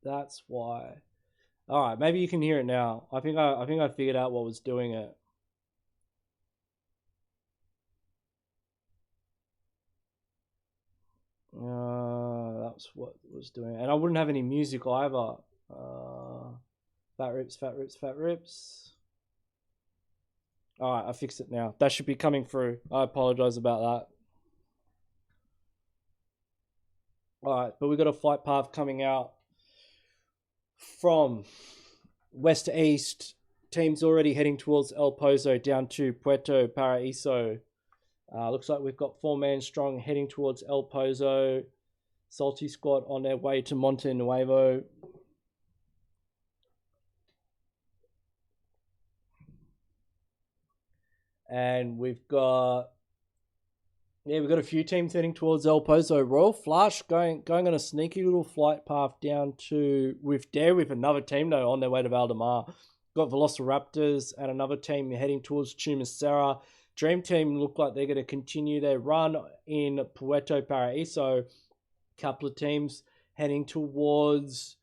That's why. All right, maybe you can hear it now. I think I figured out what was doing it. That's what was doing it. And I wouldn't have any music either. Fat rips, fat rips, fat rips. All right, I fixed it now. That should be coming through. I apologize about that. All right, but we got a flight path coming out from west to east. Teams already heading towards El Pozo down to Puerto Paraíso. Looks like we've got 4-man strong heading towards El Pozo. Solti Squad on their way to Monte Nuevo. And we've got a few teams heading towards El Pozo. Royal Flush going on a sneaky little flight path down to with another team though on their way to Valdemar. Got VelociRaptors and another team heading towards Chumacera. Dream Team look like they're going to continue their run in Puerto Paraíso. Couple of teams heading towards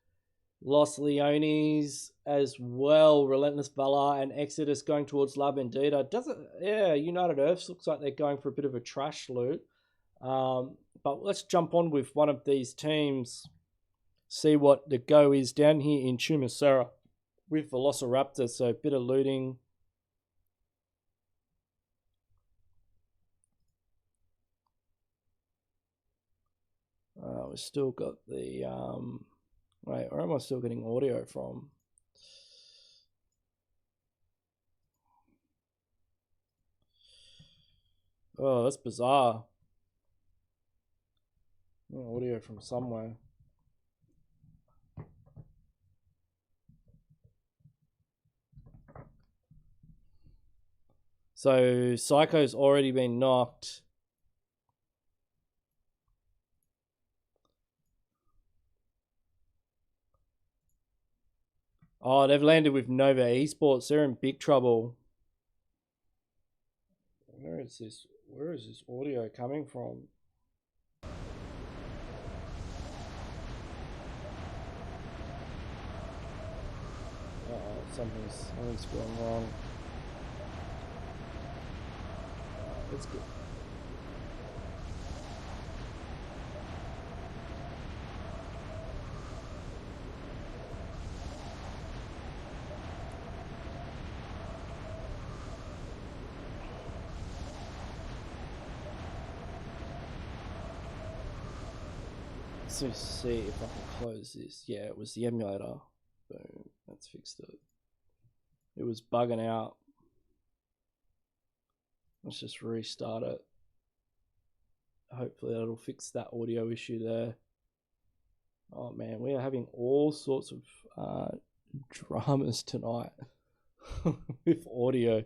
Los Leones as well. Relentless Valour and Exodus going towards La Bendita. United Earths looks like they're going for a bit of a trash loot. But let's jump on with one of these teams. See what the go is down here in Chumacera with VelociRaptor. So a bit of looting. We've still got the... Wait, where am I still getting audio from? Oh, that's bizarre. Audio from somewhere. So Psycho's already been knocked. Oh, they've landed with Nova Esports. They're in big trouble. Where is this audio coming from? Something's going wrong. It's good. Let's see if I can close this. Yeah, it was the emulator. Boom, that's fixed it. It was bugging out. Let's just restart it. Hopefully that'll fix that audio issue there. Oh man, we are having all sorts of dramas tonight with audio.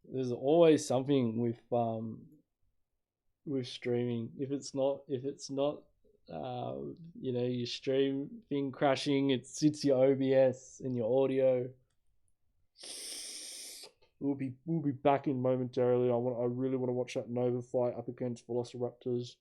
There's always something with streaming. If it's not your stream thing crashing, it's your OBS and your audio. We'll be back in momentarily. I really want to watch that Nova fight up against VelociRaptors.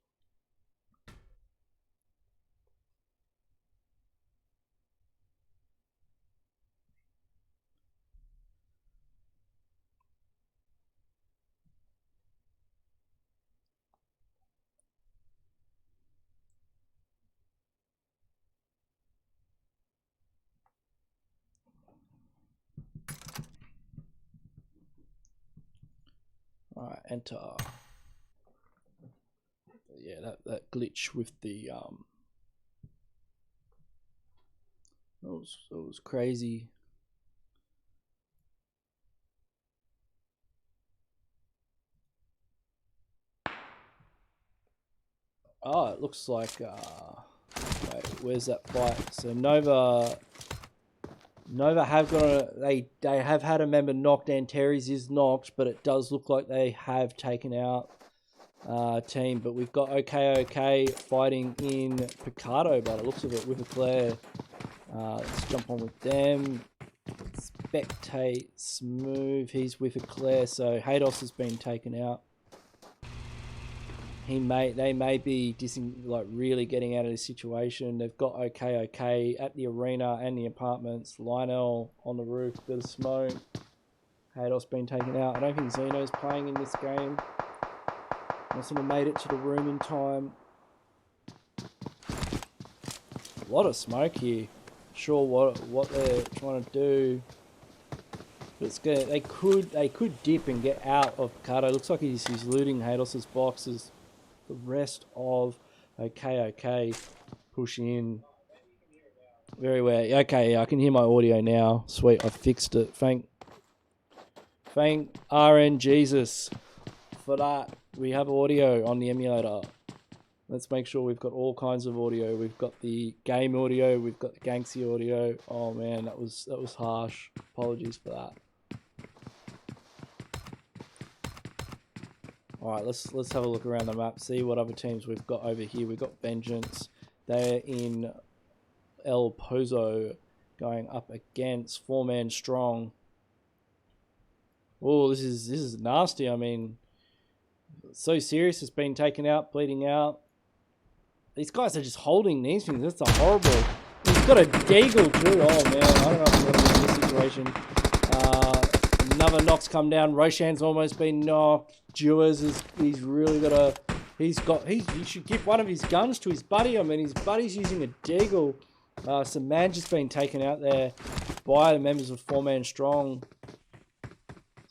Alright, enter. Yeah, that glitch with the it was crazy. Oh, it looks like wait, where's that fight? So Nova have got they have had a member knocked, and Terry's is knocked, but it does look like they have taken out team. But we've got OK fighting in Picado by the looks of it with EcLair. Let's jump on with them. Spectate Smooth, he's with EcLair, so Hados has been taken out. They may be really getting out of this situation. They've got OK at the arena and the apartments. Lionel on the roof, bit of smoke. Hados been taken out. I don't think Xeno's playing in this game. Mustn't have made it to the room in time. A lot of smoke here. Sure what they're trying to do. But it's good. They could dip and get out of Picado. Looks like he's looting Hados's boxes. The rest of OK push in. Very well. Okay, I can hear my audio now. Sweet, I fixed it. Thank RN Jesus for that. We have audio on the emulator. Let's make sure we've got all kinds of audio. We've got the game audio. We've got the Ganksy audio. Oh man, that was harsh. Apologies for that. All right, let's have a look around the map. See what other teams we've got over here. We've got Vengeance. They're in El Pozo, going up against 4-man strong. Oh, this is nasty. I mean, So Serious has been taken out, bleeding out. These guys are just holding these things. That's a horrible. He's got a deagle too. Oh man, I don't know if I'm going to be in this situation. Another knock's come down. Roshan's almost been knocked. ZEUS he's really got a. He should give one of his guns to his buddy. I mean, his buddy's using a deagle. Some man just been taken out there by the members of 4-man strong.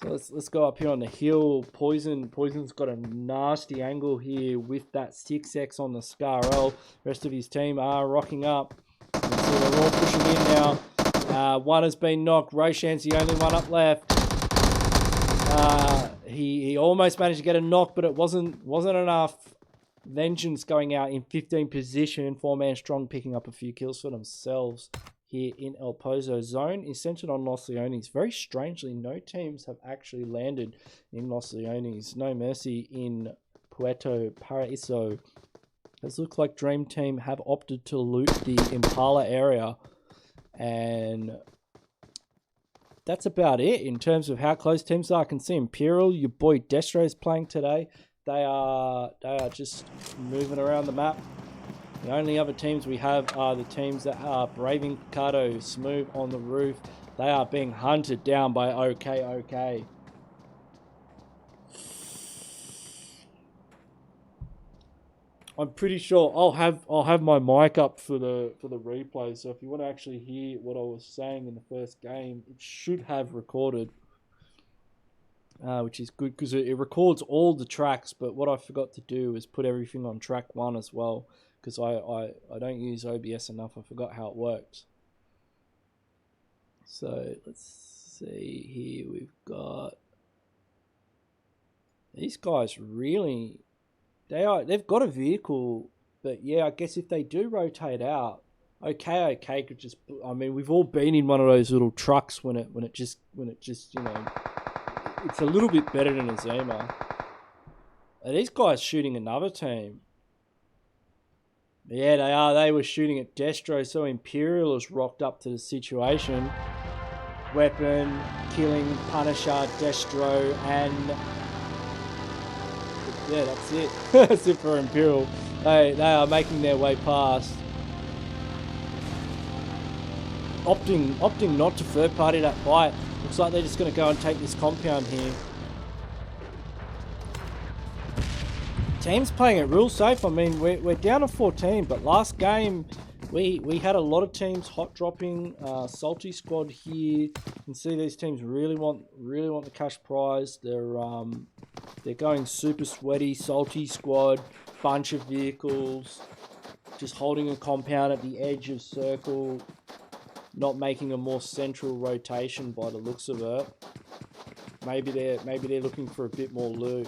So let's go up here on the hill. Poison's got a nasty angle here with that 6x on the Scar-L. The rest of his team are rocking up. You can see they're all pushing in now. One has been knocked. Roshan's the only one up left. He almost managed to get a knock, but it wasn't enough. Vengeance going out in 15th position. 4-man strong picking up a few kills for themselves here in El Pozo. Zone is centered on Los Leones. Very strangely, no teams have actually landed in Los Leones. No mercy in Puerto Paraíso. It looks like Dream Team have opted to loot the Impala area, and that's about it in terms of how close teams are. I can see Imperial, your boy Destro is playing today. They are just moving around the map. The only other teams we have are the teams that are braving Picado. Smooth on the roof. They are being hunted down by OK. I'm pretty sure I'll have my mic up for the replay. So if you want to actually hear what I was saying in the first game, it should have recorded. Which is good because it records all the tracks, but what I forgot to do is put everything on track 1 as well, because I don't use OBS enough. I forgot how it works. So let's see here. We've got these guys really. They've got a vehicle, but yeah, I guess if they do rotate out, OK could just. I mean, we've all been in one of those little trucks when it just you know. It's a little bit better than a Zima. Are these guys shooting another team? Yeah, they are. They were shooting at Destro, so Imperial has rocked up to the situation. Weapon, killing, Punisher, Destro, and... yeah, that's it. That's it for Imperial. They are making their way past. Opting not to third party that fight. Looks like they're just going to go and take this compound here. Team's playing it real safe. I mean, we're down to 14, but last game we had a lot of teams hot dropping. Solti Squad here. You can see these teams really want the cash prize. They're going super sweaty. Solti Squad, bunch of vehicles, just holding a compound at the edge of circle. Not making a more central rotation by the looks of it. Maybe they're looking for a bit more loot.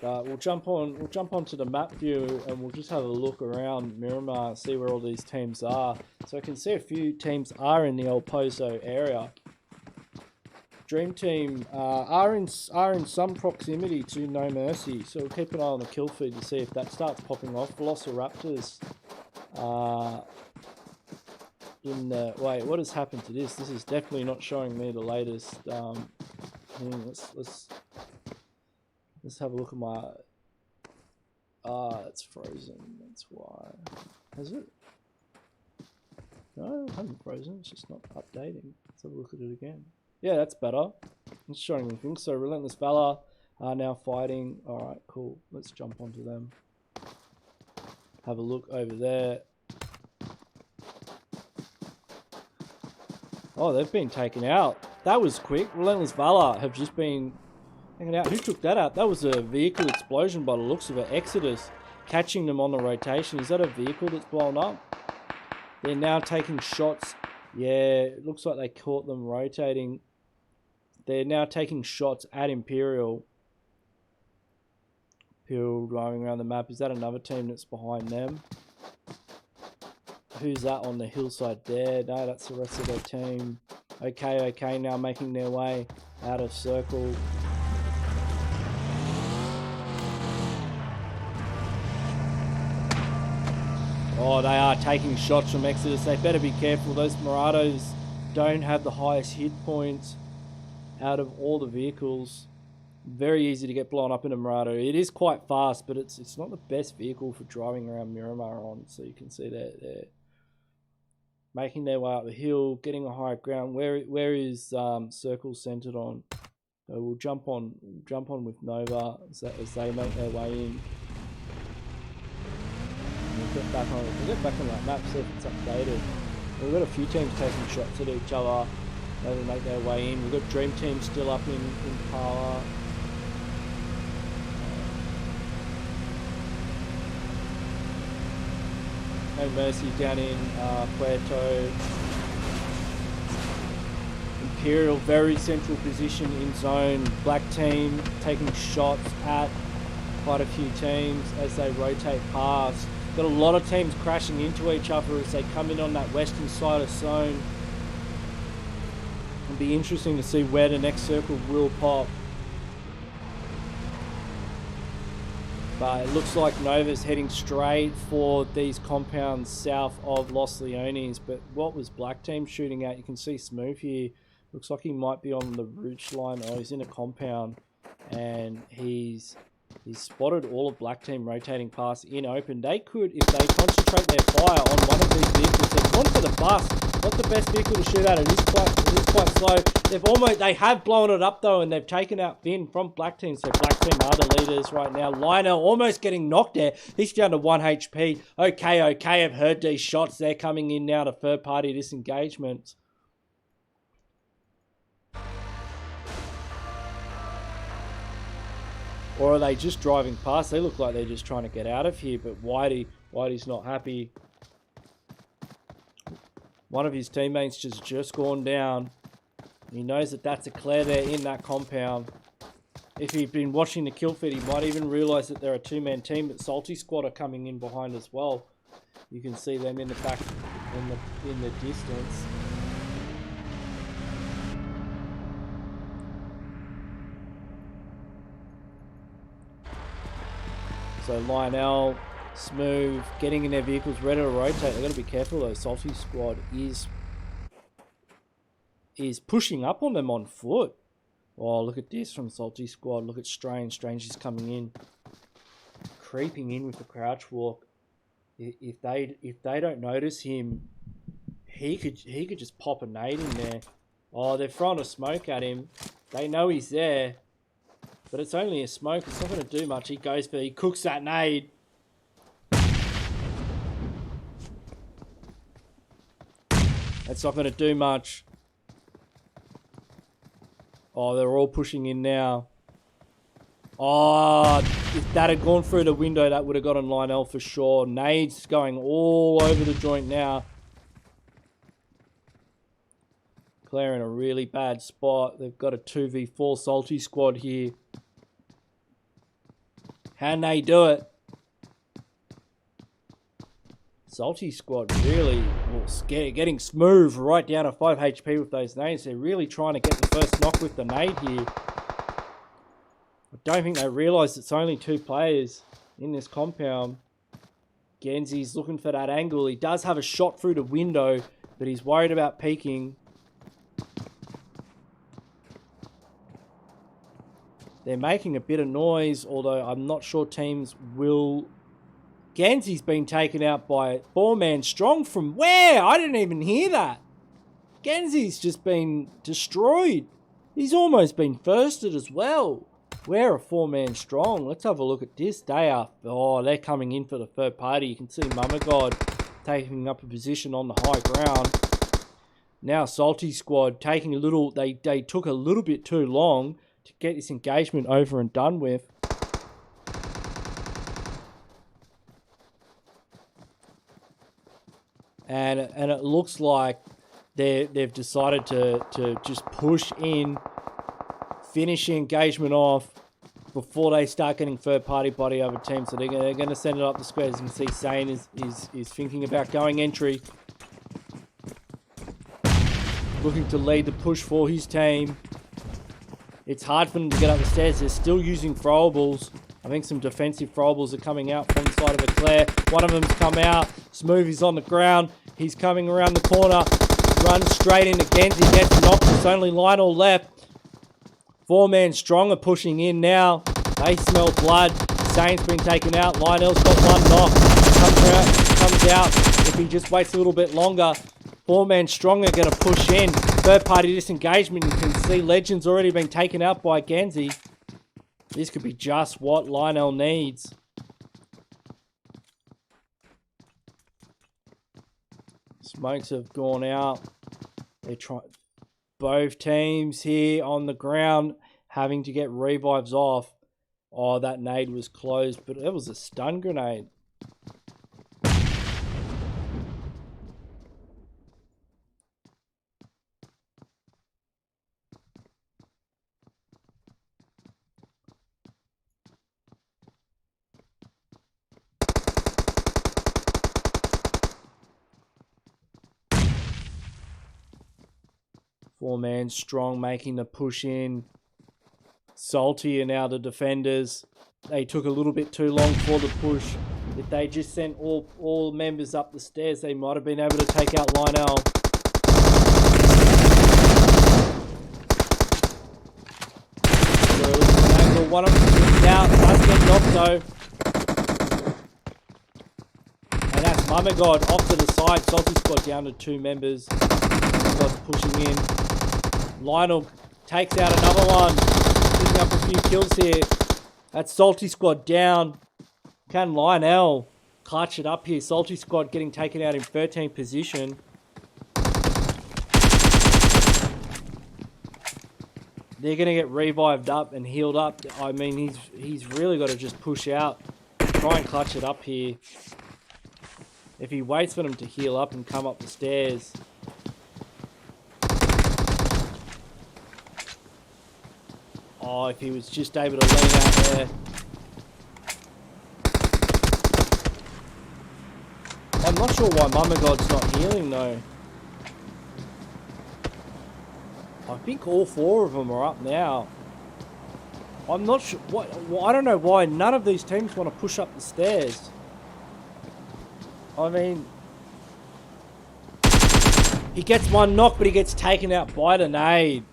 But we'll jump onto the map view and we'll just have a look around Miramar, see where all these teams are. So I can see a few teams are in the El Pozo area. Dream Team are in some proximity to No Mercy, so we'll keep an eye on the kill feed to see if that starts popping off. VelociRaptorX in the... Wait, what has happened to this? This is definitely not showing me the latest thing. Let's have a look at my... it's frozen. That's why. Has it? No, it hasn't frozen. It's just not updating. Let's have a look at it again. Yeah, that's better. It's showing me things. So Relentless Valour are now fighting. Alright, cool. Let's jump onto them. Have a look over there. Oh, they've been taken out. That was quick. Relentless Valour have just been taken out. Who took that out? That was a vehicle explosion by the looks of it. Exodus catching them on the rotation. Is that a vehicle that's blown up? They're now taking shots. Yeah, it looks like they caught them rotating. They're now taking shots at Imperial. Imperial driving around the map. Is that another team that's behind them? Who's that on the hillside there? No, that's the rest of their team. Okay, now making their way out of circle. Oh, they are taking shots from Exodus. They better be careful. Those Murados don't have the highest hit points out of all the vehicles. Very easy to get blown up in a Murado. It is quite fast, but it's not the best vehicle for driving around Miramar on. So you can see they're making their way up the hill, getting a higher ground. Where is Circle centered on? So we'll jump on with Nova as they make their way in. We'll get back on that map, see if it's updated. We've got a few teams taking shots at each other. They will make their way in. We've got Dream Team still up in Impala. No Mercy down in Puerto. Imperial, very central position in zone. Black team taking shots at quite a few teams as they rotate past. Got a lot of teams crashing into each other as they come in on that western side of zone. It'll be interesting to see where the next circle will pop. But it looks like Nova's heading straight for these compounds south of Los Leones. But what was Black Team shooting at? You can see Smooth here. Looks like he might be on the ridge line. Oh, he's in a compound. And he's spotted all of Black Team rotating past in open. They could, if they concentrate their fire on one of these vehicles, they've gone for the bus. Not the best vehicle to shoot at. It is quite slow. They have blown it up though, and they've taken out Finn from Black Team. So Black Team are the leaders right now. Lionel almost getting knocked there. He's down to 1 HP. Okay, I've heard these shots. They're coming in now to third party disengagement. Or are they just driving past? They look like they're just trying to get out of here, but Whitey's not happy. One of his teammates just gone down. He knows that that's EcLair there in that compound. If he'd been watching the kill feed, he might even realise that they're a two-man team, but Solti Squad are coming in behind as well. You can see them in the back, in the distance. So Lionel, Smooth, getting in their vehicles, ready to rotate. They've got to be careful though. Solti Squad is pushing up on them on foot. Oh, look at this from Solti Squad. Look at Strange. Strange is coming in, creeping in with the crouch walk. If they don't notice him, he could just pop a nade in there. Oh, they're throwing a smoke at him. They know he's there. But it's only a smoke. It's not going to do much. He cooks that nade. That's not going to do much. Oh, they're all pushing in now. Oh, if that had gone through the window, that would have gotten Lionel for sure. Nades going all over the joint now. EcLair in a really bad spot. They've got a 2v4 Solti Squad here. Can they do it? Solti Squad really getting Smooth right down to 5 HP with those nades. They're really trying to get the first knock with the nade here. I don't think they realise it's only 2 players in this compound. Genzi's looking for that angle. He does have a shot through the window, but he's worried about peeking. They're making a bit of noise, although I'm not sure teams will... Ganzi's been taken out by 4-man strong from where? I didn't even hear that. Ganzi's just been destroyed. He's almost been firsted as well. We're a 4-man strong. Let's have a look at this. They are... Oh, they're coming in for the third party. You can see Mama God taking up a position on the high ground. Now Solti Squad taking a little... They took a little bit too long to get this engagement over and done with. And it looks like they've decided to just push in, finish the engagement off before they start getting third-party body over teams. So they're going to send it up the square. As you can see, Sane is thinking about going entry. Looking to lead the push for his team. It's hard for them to get up the stairs. They're still using throwables. I think some defensive throwables are coming out from the side of EcLair. One of them's come out. Smooth is on the ground. He's coming around the corner. Runs straight into Genzi. Gets knocked. It's only Lionel left. 4-man strong are pushing in now. They smell blood. Sane's been taken out. Lionel's got one knock. Comes out. If he just waits a little bit longer, 4-man strong are going to push in. Third party disengagement. You can see Legend's already been taken out by Genzi. This could be just what Lionel needs. Smokes have gone out. They try both teams here on the ground having to get revives off. Oh, that nade was closed, but it was a stun grenade. Four-man strong making the push in. Solti are now the defenders. They took a little bit too long for the push. If they just sent all members up the stairs, they might have been able to take out Lionel. One of them out. Does get knocked though. And that's Mama God off to the side. Solti Squad down to 2 members. Mama God's pushing in. Lionel takes out another one. Picking up a few kills here. That's Solti Squad down. Can Lionel clutch it up here? Solti Squad getting taken out in 13th position. They're going to get revived up and healed up. I mean, he's really got to just push out. Try and clutch it up here. If he waits for them to heal up and come up the stairs. Oh, if he was just able to lean out there. I'm not sure why Mama God's not healing though. I think all 4 of them are up now. I'm not sure. I don't know why none of these teams want to push up the stairs. I mean, he gets one knock, but he gets taken out by the nade.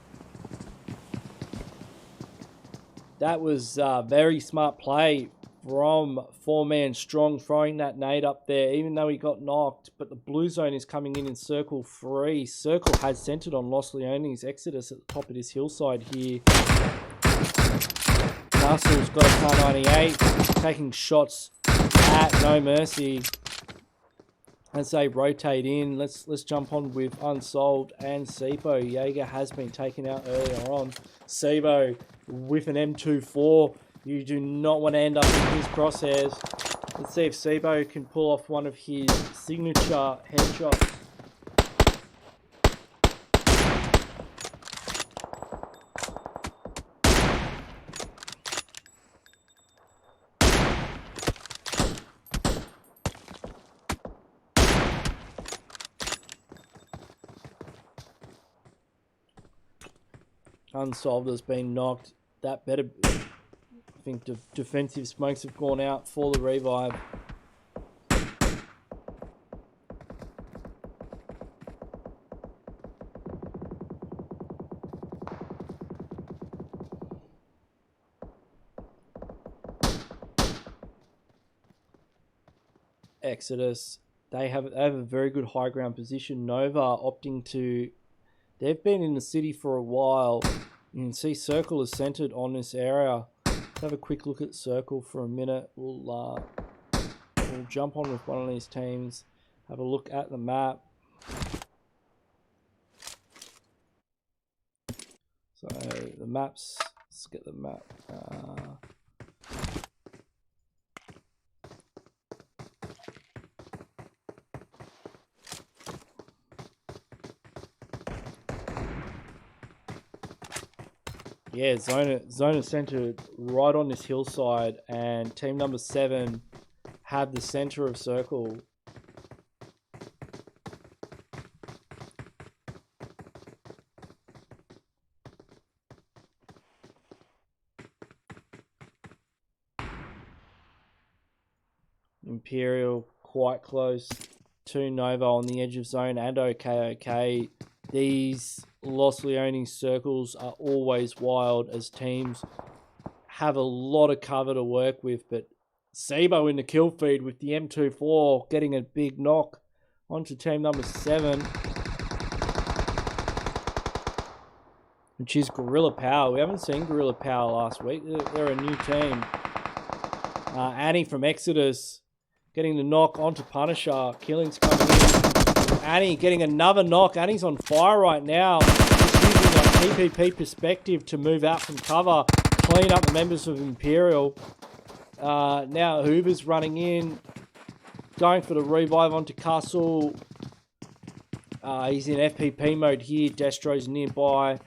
That was very smart play from 4-man strong, throwing that nade up there, even though he got knocked. But the blue zone is coming in circle 3. Circle has centered on Los Leones Exodus at the top of this hillside here. Castle's got a car 98, taking shots at no mercy. As they rotate in, let's jump on with Unsolved and Sibo. Jaeger has been taken out earlier on. Sibo with an M24. You do not want to end up in his crosshairs. Let's see if Sibo can pull off one of his signature headshots. Unsolved has been knocked. That better... I think defensive smokes have gone out for the revive. Exodus. They have a very good high ground position. Nova opting to... They've been in the city for a while. You can see Circle is centered on this area. Let's have a quick look at Circle for a minute. We'll jump on with one of these teams. Have a look at the map. So the maps, let's get the map. Yeah, zone is centered right on this hillside, and team number 7 have the center of Circle. Imperial quite close to Nova on the edge of zone, and OK. These Los Leones circles are always wild as teams have a lot of cover to work with, but Sabo in the kill feed with the M24 getting a big knock onto team number 7, which is Gorilla Power. We haven't seen Gorilla Power last week. They're a new team. Annie from Exodus getting the knock onto Punisher. Killing's coming in. Annie getting another knock. Annie's on fire right now. Just using that PPP perspective to move out from cover, clean up the members of Imperial. Now Hoover's running in, going for the revive onto Castle. He's in FPP mode here. Destro's nearby.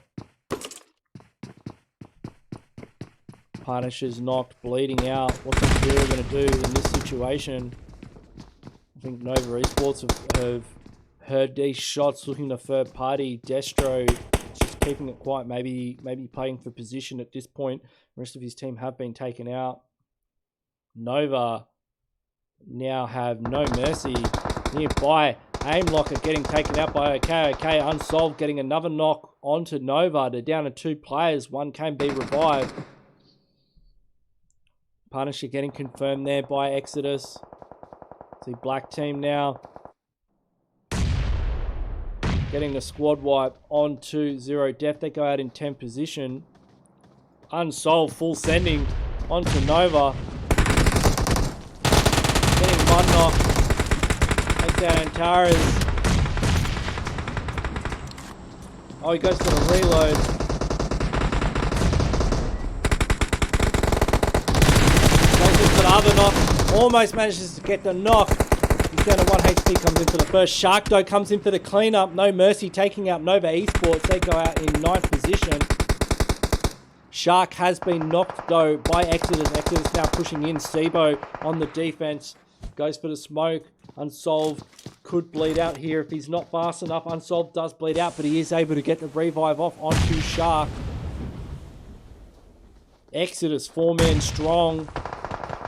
Punisher's knocked, bleeding out. What's Imperial going to do in this situation? I think Nova Esports have heard these shots, looking to third party. Destro just keeping it quiet, maybe playing for position at this point. The rest of his team have been taken out. Nova now have no mercy. Nearby, Aim Locker getting taken out by OK. Unsolved getting another knock onto Nova. They're down to 2 players. One can be revived. Punisher getting confirmed there by Exodus. See Black Team now getting the squad wipe onto ZeroDeath. They go out in 10 position. Unsolved full sending onto Nova. Getting one knock. Takes out Antares. Oh, he goes for the reload. Goes in for the other knock. Almost manages to get the knock. He's down to 1 HP, comes in for the first. Sharkdo comes in for the cleanup. No mercy, taking out Nova Esports. They go out in 9th position. Shark has been knocked though by Exodus. Exodus now pushing in. Sibo on the defense. Goes for the smoke. Unsolved could bleed out here if he's not fast enough. Unsolved does bleed out, but he is able to get the revive off onto Shark. Exodus, 4-man strong.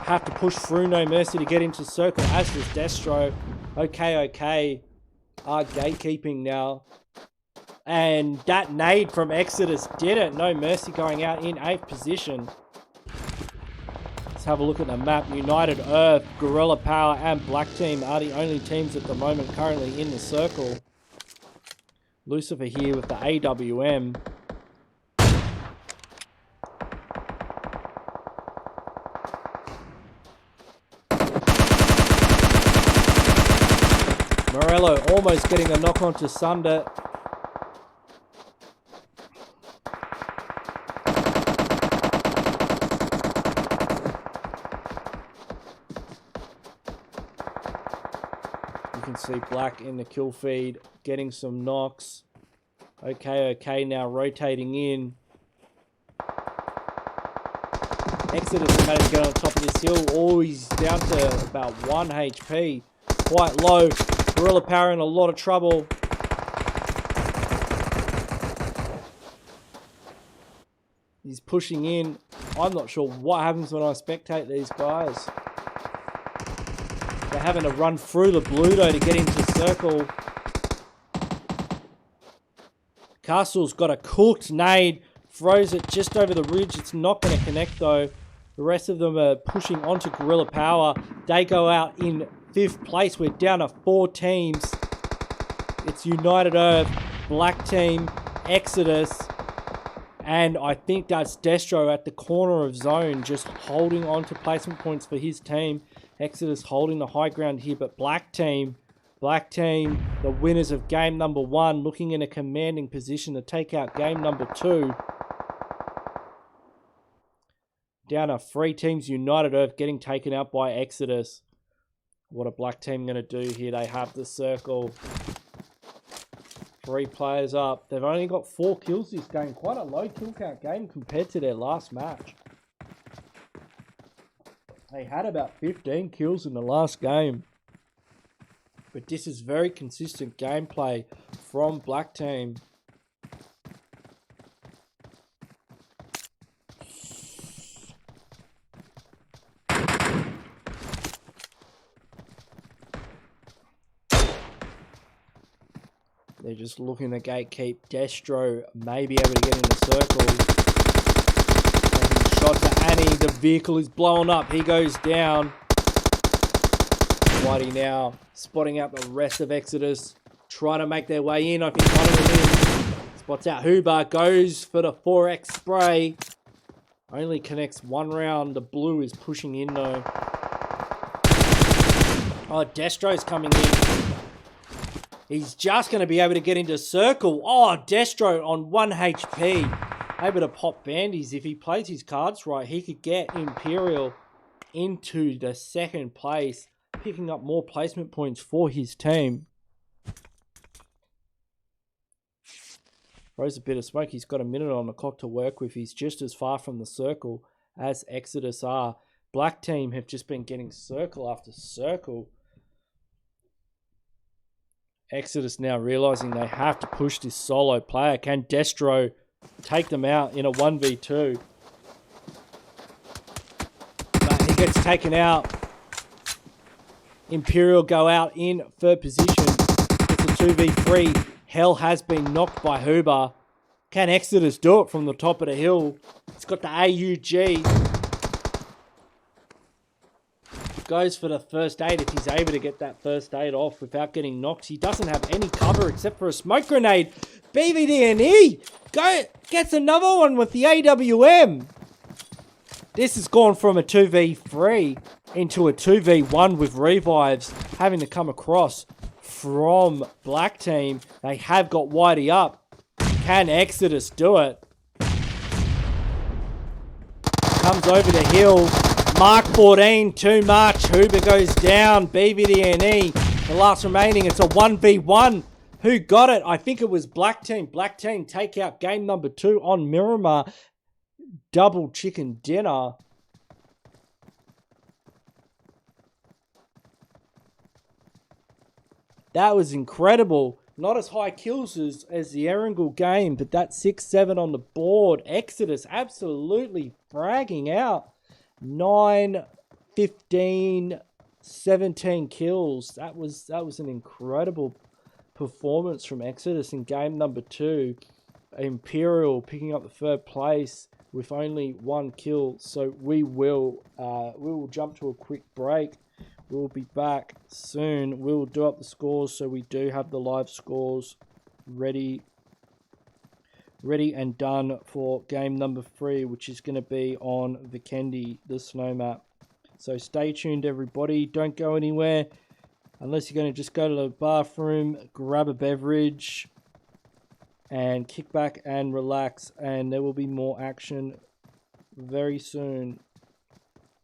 Have to push through No Mercy to get into circle, as does Destro. OK are gatekeeping now. And that nade from Exodus did it. No Mercy going out in 8th position. Let's have a look at the map. United Earth, Gorilla Power and Black Team are the only teams at the moment currently in the circle. Lucifer here with the AWM. Morello almost getting a knock onto Sunder. You can see Black in the kill feed getting some knocks. OK now rotating in. Exodus managed to get on top of this hill. Oh, he's down to about 1 HP. Quite low. Gorilla Power in a lot of trouble. He's pushing in. I'm not sure what happens when I spectate these guys. They're having to run through the Bluto to get into circle. Castle's got a cooked nade. Throws it just over the ridge. It's not going to connect though. The rest of them are pushing onto Gorilla Power. They go out in 5th place. We're down to 4 teams. It's United Earth, Black Team, Exodus, and I think that's Destro at the corner of zone, just holding on to placement points for his team. Exodus holding the high ground here, but Black Team, the winners of game number 1, looking in a commanding position to take out game number 2. Down to 3 teams, United Earth getting taken out by Exodus. What a Black Team going to do here? They have the circle. 3 players up. They've only got 4 kills this game. Quite a low kill count game compared to their last match. They had about 15 kills in the last game. But this is very consistent gameplay from Black Team. They're just looking to gatekeep. Destro may be able to get in the circle. Taking shots at Annie. The vehicle is blowing up. He goes down. Whitey now spotting out the rest of Exodus. Trying to make their way in. I think one of them is. Spots out Huber. Goes for the 4x spray. Only connects 1 round. The blue is pushing in though. Oh, Destro's coming in. He's just going to be able to get into circle. Oh, Destro on 1 HP. Able to pop bandies. If he plays his cards right, he could get Imperial into the 2nd place, picking up more placement points for his team. Throws a bit of smoke. He's got a minute on the clock to work with. He's just as far from the circle as Exodus are. Black Team have just been getting circle after circle. Exodus now realizing they have to push this solo player. Can Destro take them out in a 1v2? But he gets taken out. Imperial go out in 3rd position. It's a 2v3. Hell has been knocked by Huber. Can Exodus do it from the top of the hill? It's got the AUG. Goes for the first aid if he's able to get that first aid off without getting knocked. He doesn't have any cover except for a smoke grenade. BVDNE gets another one with the AWM. This has gone from a 2v3 into a 2v1 with revives having to come across from Black Team. They have got Whitey up. Can Exodus do it? Comes over the hill. Mark 14, too much. Huber goes down. BVDNE. The last remaining, it's a 1v1. Who got it? I think it was Black Team. Black Team take out game number 2 on Miramar. Double chicken dinner. That was incredible. Not as high kills as the Erangel game, but that 6-7 on the board. Exodus absolutely fragging out. 9, 15, 17 kills. That was an incredible performance from Exodus in game number 2. Imperial picking up the 3rd place with only 1 kill. So we will jump to a quick break. We'll be back soon. We'll do up the scores, so we do have the live scores ready and done for game number 3, which is going to be on Vikendi, the snow map. So stay tuned, everybody. Don't go anywhere unless you're going to just go to the bathroom, grab a beverage, and kick back and relax. And there will be more action very soon.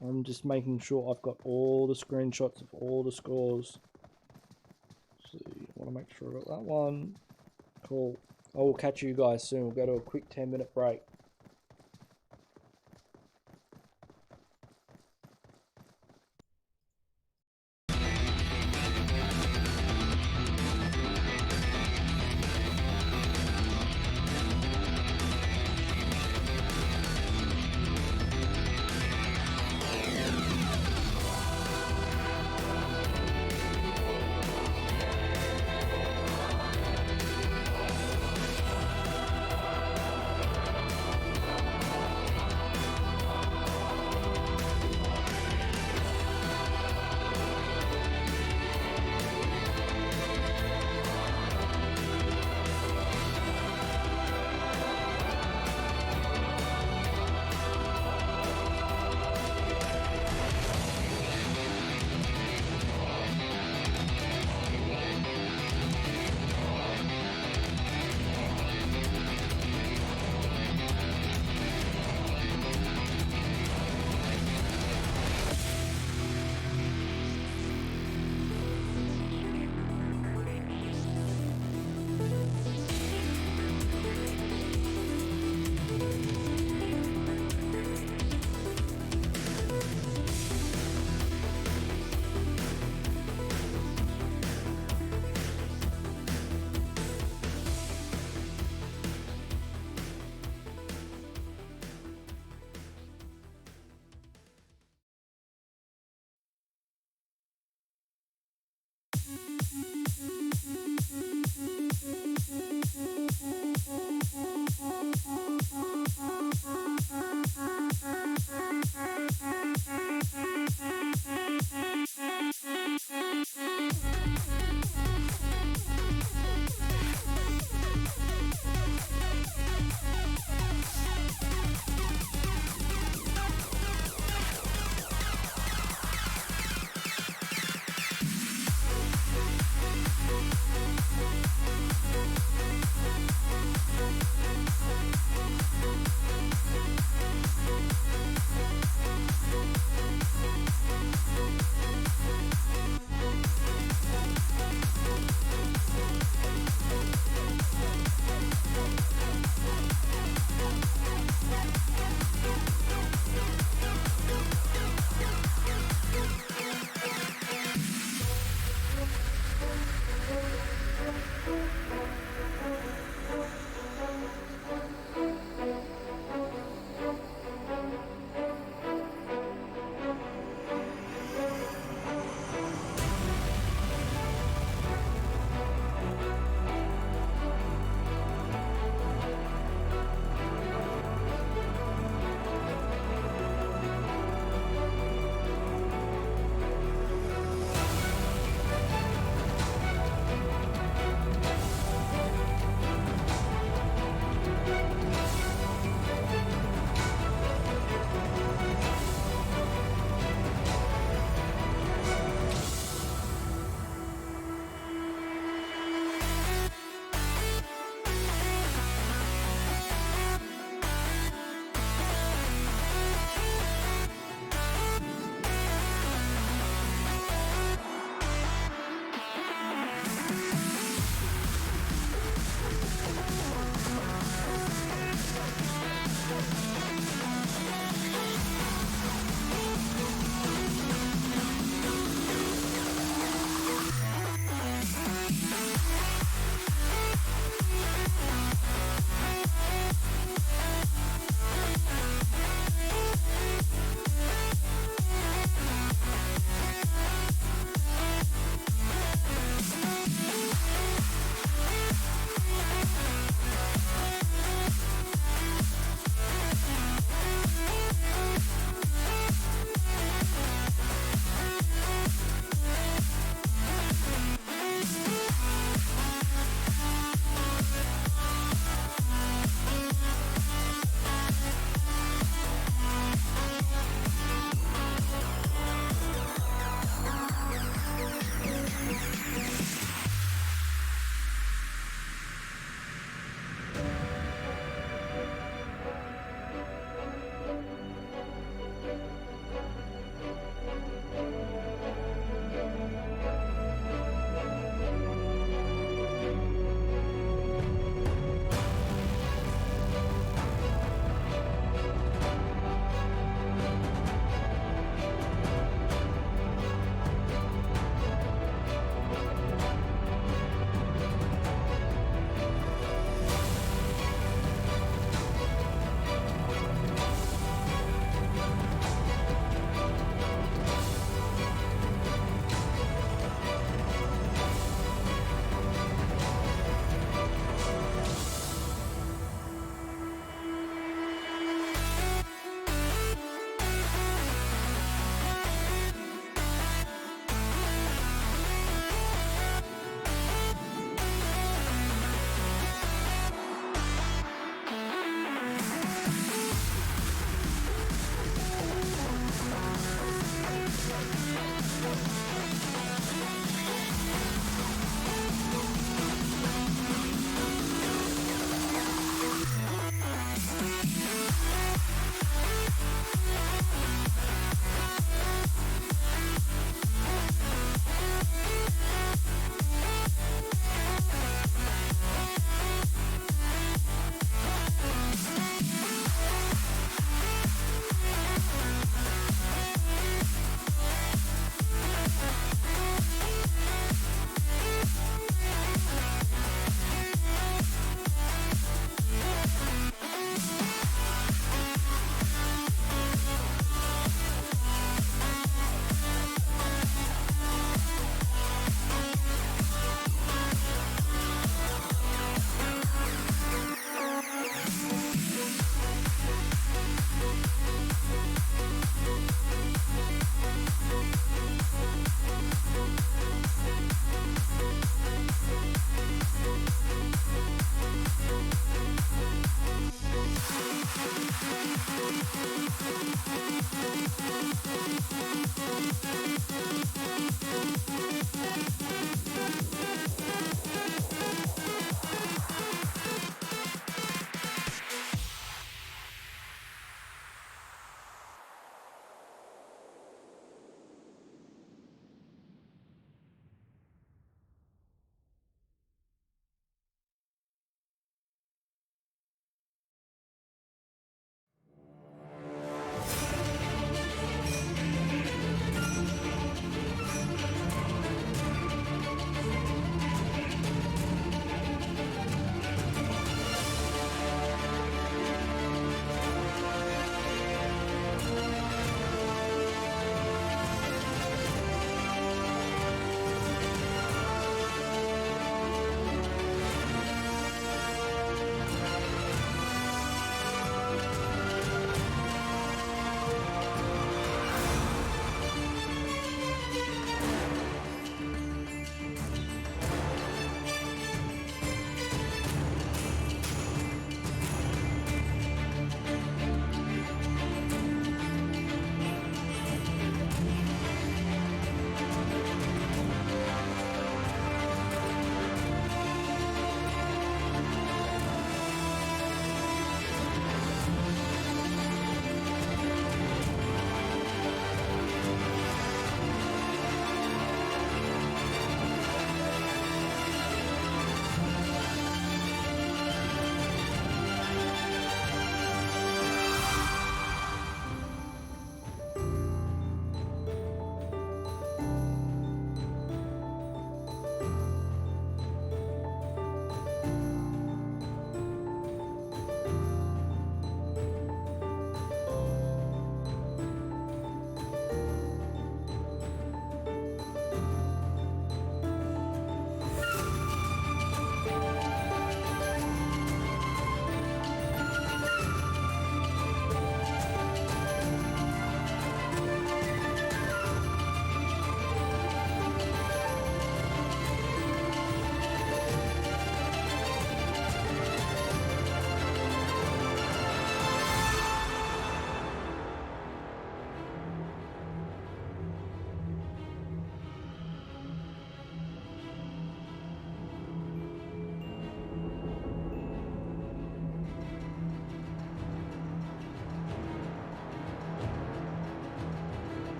I'm just making sure I've got all the screenshots of all the scores. So I want to make sure I got that one. Cool. I will catch you guys soon. We'll go to a quick 10-minute break.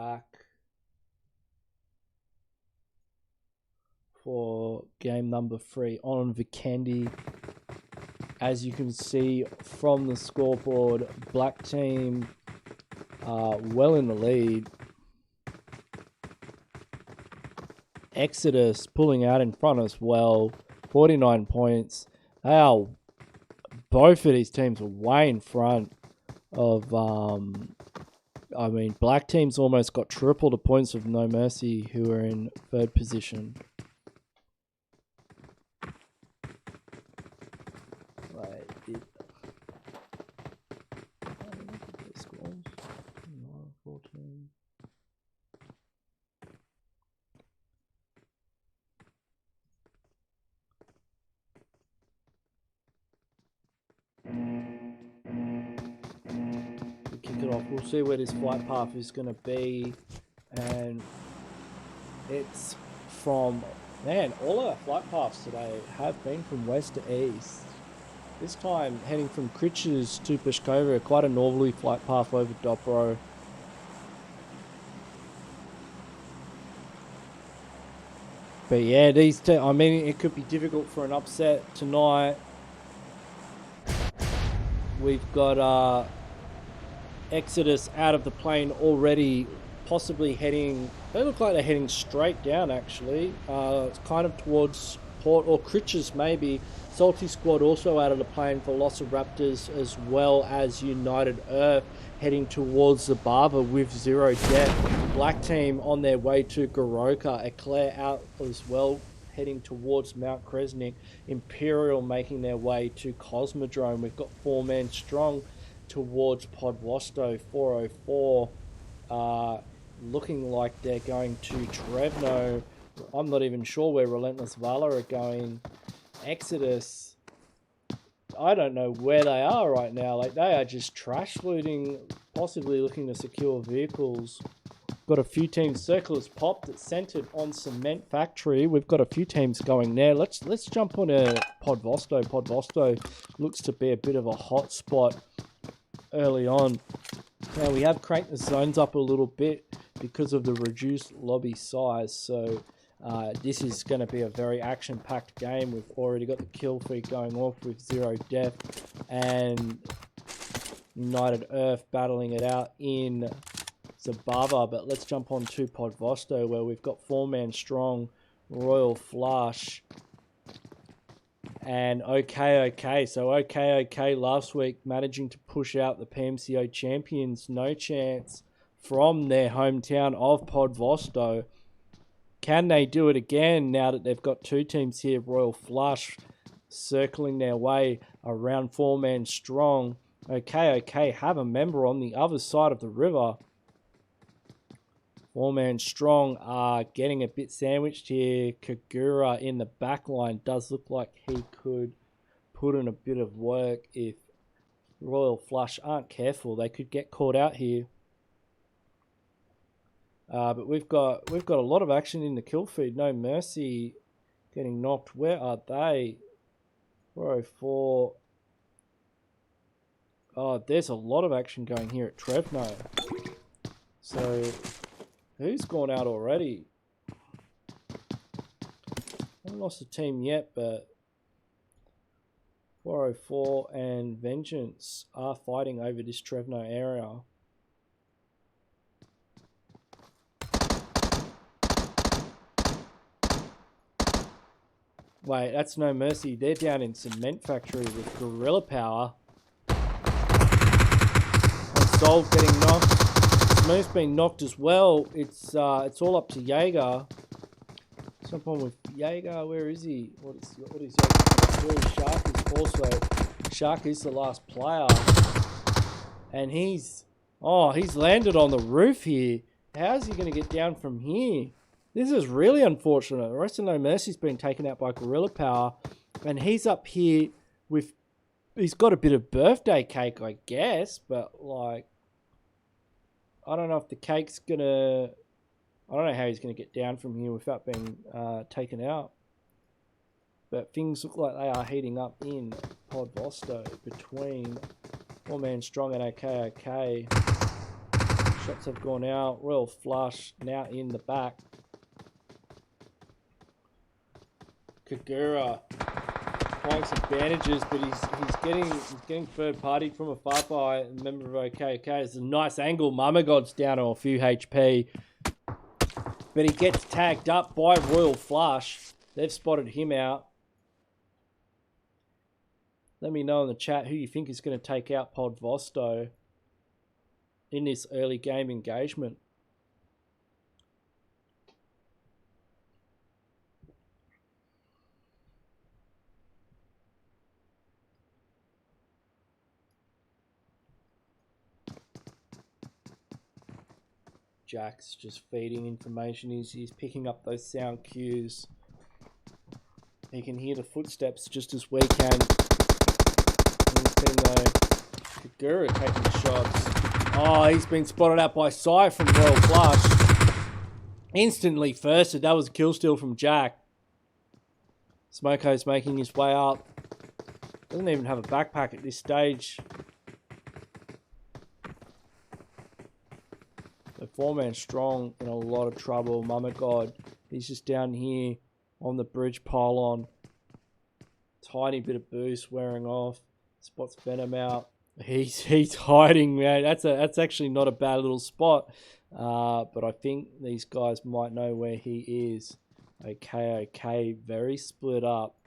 back for game number 3 on Vikendi. As you can see from the scoreboard, black team well in the lead. Exodus pulling out in front as well, 49 points. Both of these teams are way in front of, I mean, black team's almost got triple the points of No Mercy, who are in 3rd position. Kick it off. We'll see where this flight path is going to be, and it's from, man, all our flight paths today have been from west to east. This time heading from Critches to Peshkova, quite a northerly flight path over Dobro. But yeah, these two, I mean, it could be difficult for an upset tonight. We've got Exodus out of the plane already, possibly heading, they look like they're heading straight down actually. It's kind of towards Port or Critches maybe. Solti Squad also out of the plane for VelociRaptorX, as well as United Earth heading towards the Barber with ZeroDeath. Black team on their way to Goroka. EcLair out as well, heading towards Mount Kresnik. Imperial making their way to Cosmodrome. We've got 4-man strong towards Podvosto. 404 looking like they're going to Trevno. I'm not even sure where Relentless Valour are going. Exodus, I don't know where they are right now. Like, they are just trash looting, possibly looking to secure vehicles. Got a few teams. Circle has popped. It's centered on Cement Factory. We've got a few teams going there. Let's jump on a Podvosto. Podvosto looks to be a bit of a hot spot early on. Now we have cranked the zones up a little bit because of the reduced lobby size. So this is going to be a very action-packed game. We've already got the kill feed going off with ZeroDeath and United Earth battling it out in Zabava. But let's jump on to Podvosto, where we've got 4-man strong, Royal Flush, and OK. So OK last week managing to push out the Pmco champions, no chance, from their hometown of Podvosto. Can they do it again now that they've got 2 teams here? Royal Flush circling their way around 4-man strong. OK have a member on the other side of the river. 4-man strong are getting a bit sandwiched here. Kagura in the back line does look like he could put in a bit of work if Royal Flush aren't careful. They could get caught out here. But we've got a lot of action in the kill feed. No Mercy getting knocked. Where are they? 404. Oh, there's a lot of action going here at Trevno. So who's gone out already? Haven't lost a team yet, but 404 and Vengeance are fighting over this Trevno area. Wait, that's No Mercy. They're down in Cement Factory with Gorilla Power. And Solve getting knocked. Smooth's been knocked as well. It's all up to Jaeger. Someone with Jaeger. Where is he? What is Jaeger? Shark is also. Shark is the last player, and he's landed on the roof here. How's he going to get down from here? This is really unfortunate. The rest of No Mercy's been taken out by Gorilla Power, and he's up here with. He's got a bit of birthday cake, I guess, but like, I don't know if the cake's gonna. I don't know how he's gonna get down from here without being taken out. But things look like they are heating up in Podvosto between 4-man strong and OK. Shots have gone out. Royal Flush now in the back. Kagura applying some bandages, but he's getting third party from afar by a member of OK. It's a nice angle. Mamagod's down on a few HP, but he gets tagged up by Royal Flush. They've spotted him out. Let me know in the chat who you think is going to take out Podvosto in this early game engagement. Jack's just feeding information. He's picking up those sound cues. He can hear the footsteps just as we can. Kagura taking shots. Oh, he's been spotted out by Sai from Royal Flush. Instantly firsted. That was a kill steal from Jack. Smoko's making his way up. Doesn't even have a backpack at this stage. So 4-man strong in a lot of trouble. Mama God, he's just down here on the bridge pylon. Tiny bit of boost wearing off. Spots Venom out. He's hiding, man. That's actually not a bad little spot. But I think these guys might know where he is. Okay. Very split up.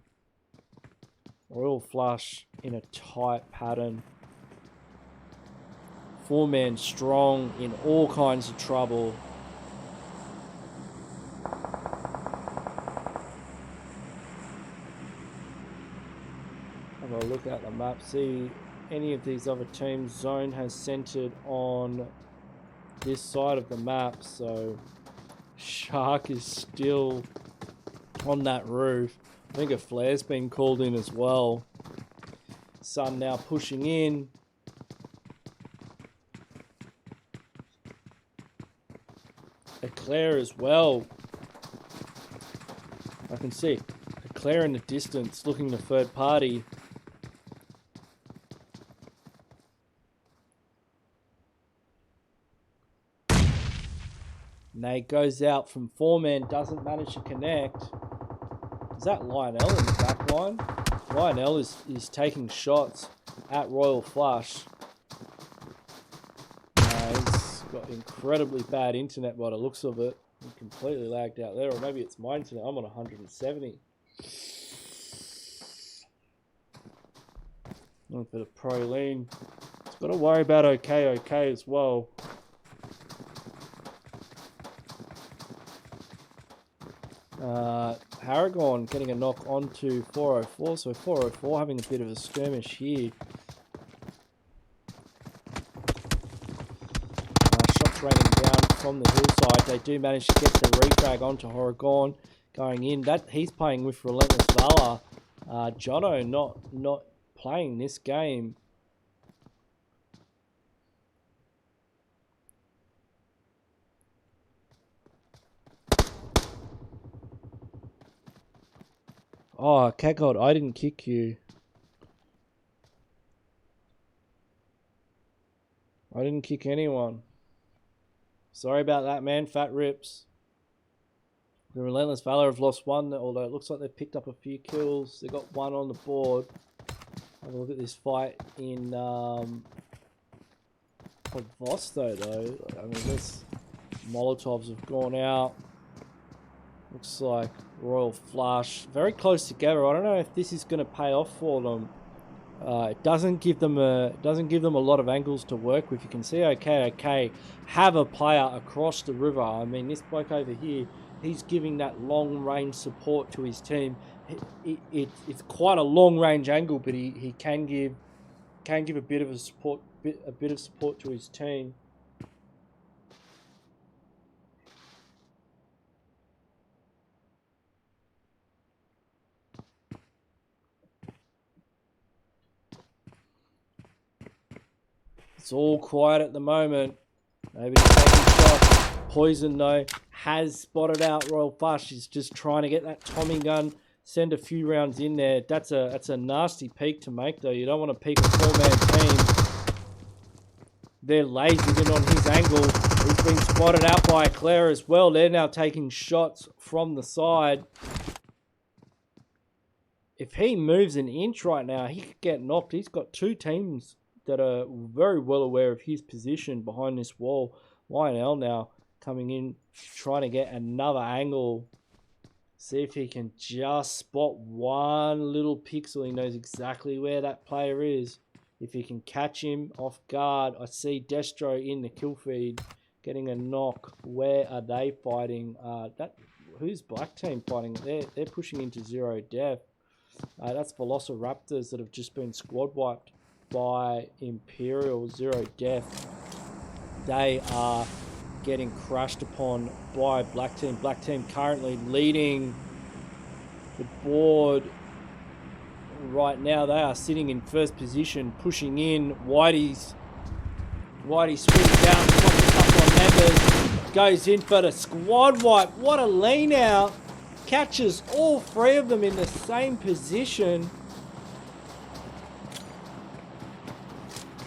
Royal Flush in a tight pattern. 4-man strong in all kinds of trouble. Have a look at the map. See any of these other teams. Zone has centered on this side of the map, so Shark is still on that roof. I think a flare's been called in as well. Sun now pushing in. EcLair as well. I can see EcLair in the distance looking to third party. Nate goes out from 4-man, doesn't manage to connect. Is that Lionel in the back line? Lionel is taking shots at Royal Flush. He's got incredibly bad internet by the looks of it. He completely lagged out there, or maybe it's my internet. I'm on 170. Looking for the pro lean. It's got to worry about OK as well. Paragon getting a knock onto 404, so 404 having a bit of a skirmish here. Shots raining down from the hillside. They do manage to get the redrag onto Horagon going in. That he's playing with Relentless Valour. Jono not playing this game. Oh, Catgold, I didn't kick you. I didn't kick anyone. Sorry about that, man. Fat rips. The Relentless Valour have lost one, although it looks like they've picked up a few kills. They got one on the board. Have a look at this fight in Vosto, though. I mean, this Molotovs have gone out. Looks like Royal Flush very close together. I don't know if this is going to pay off for them. It doesn't give them a lot of angles to work with. You can see OK have a player across the river. I mean, this bloke over here, he's giving that long range support to his team. It's quite a long range angle, but he can give a bit of support to his team. It's all quiet at the moment. Maybe he's taking shots. Poison, though, has spotted out Royal Flush. He's just trying to get that Tommy gun, send a few rounds in there. That's a nasty peak to make, though. You don't want to peak a 4-man team. They're lasering in on his angle. He's been spotted out by EcLair as well. They're now taking shots from the side. If he moves an inch right now, he could get knocked. He's got two teams that are very well aware of his position behind this wall. Lionel now coming in, trying to get another angle. See if he can just spot one little pixel. He knows exactly where that player is. If he can catch him off guard. I see Destro in the kill feed getting a knock. Where are they fighting? Who's black team fighting? They're pushing into ZeroDeath. That's VelociRaptors that have just been squad wiped by Imperial. ZeroDeath. They are getting crashed upon by black team. Black team currently leading the board right now. They are sitting in first position, pushing in. Whitey swings out, drops a couple of members, goes in for the squad wipe. What a lean out. Catches all three of them in the same position.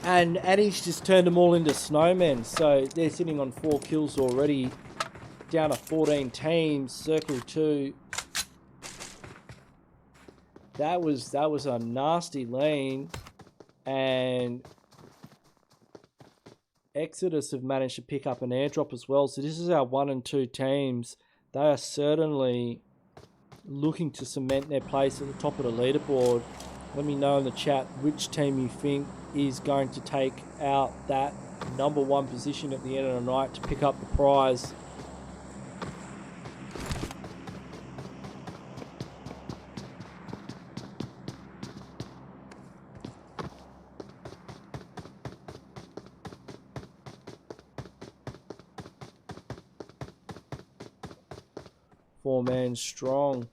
And he's just turned them all into snowmen. So they're sitting on 4 kills already. Down to 14 teams. Circle 2. That was a nasty lane. And Exodus have managed to pick up an airdrop as well. So this is our 1 and 2 teams. They are certainly looking to cement their place at the top of the leaderboard. Let me know in the chat which team you think is going to take out that #1 position at the end of the night to pick up the prize. Four-man strong,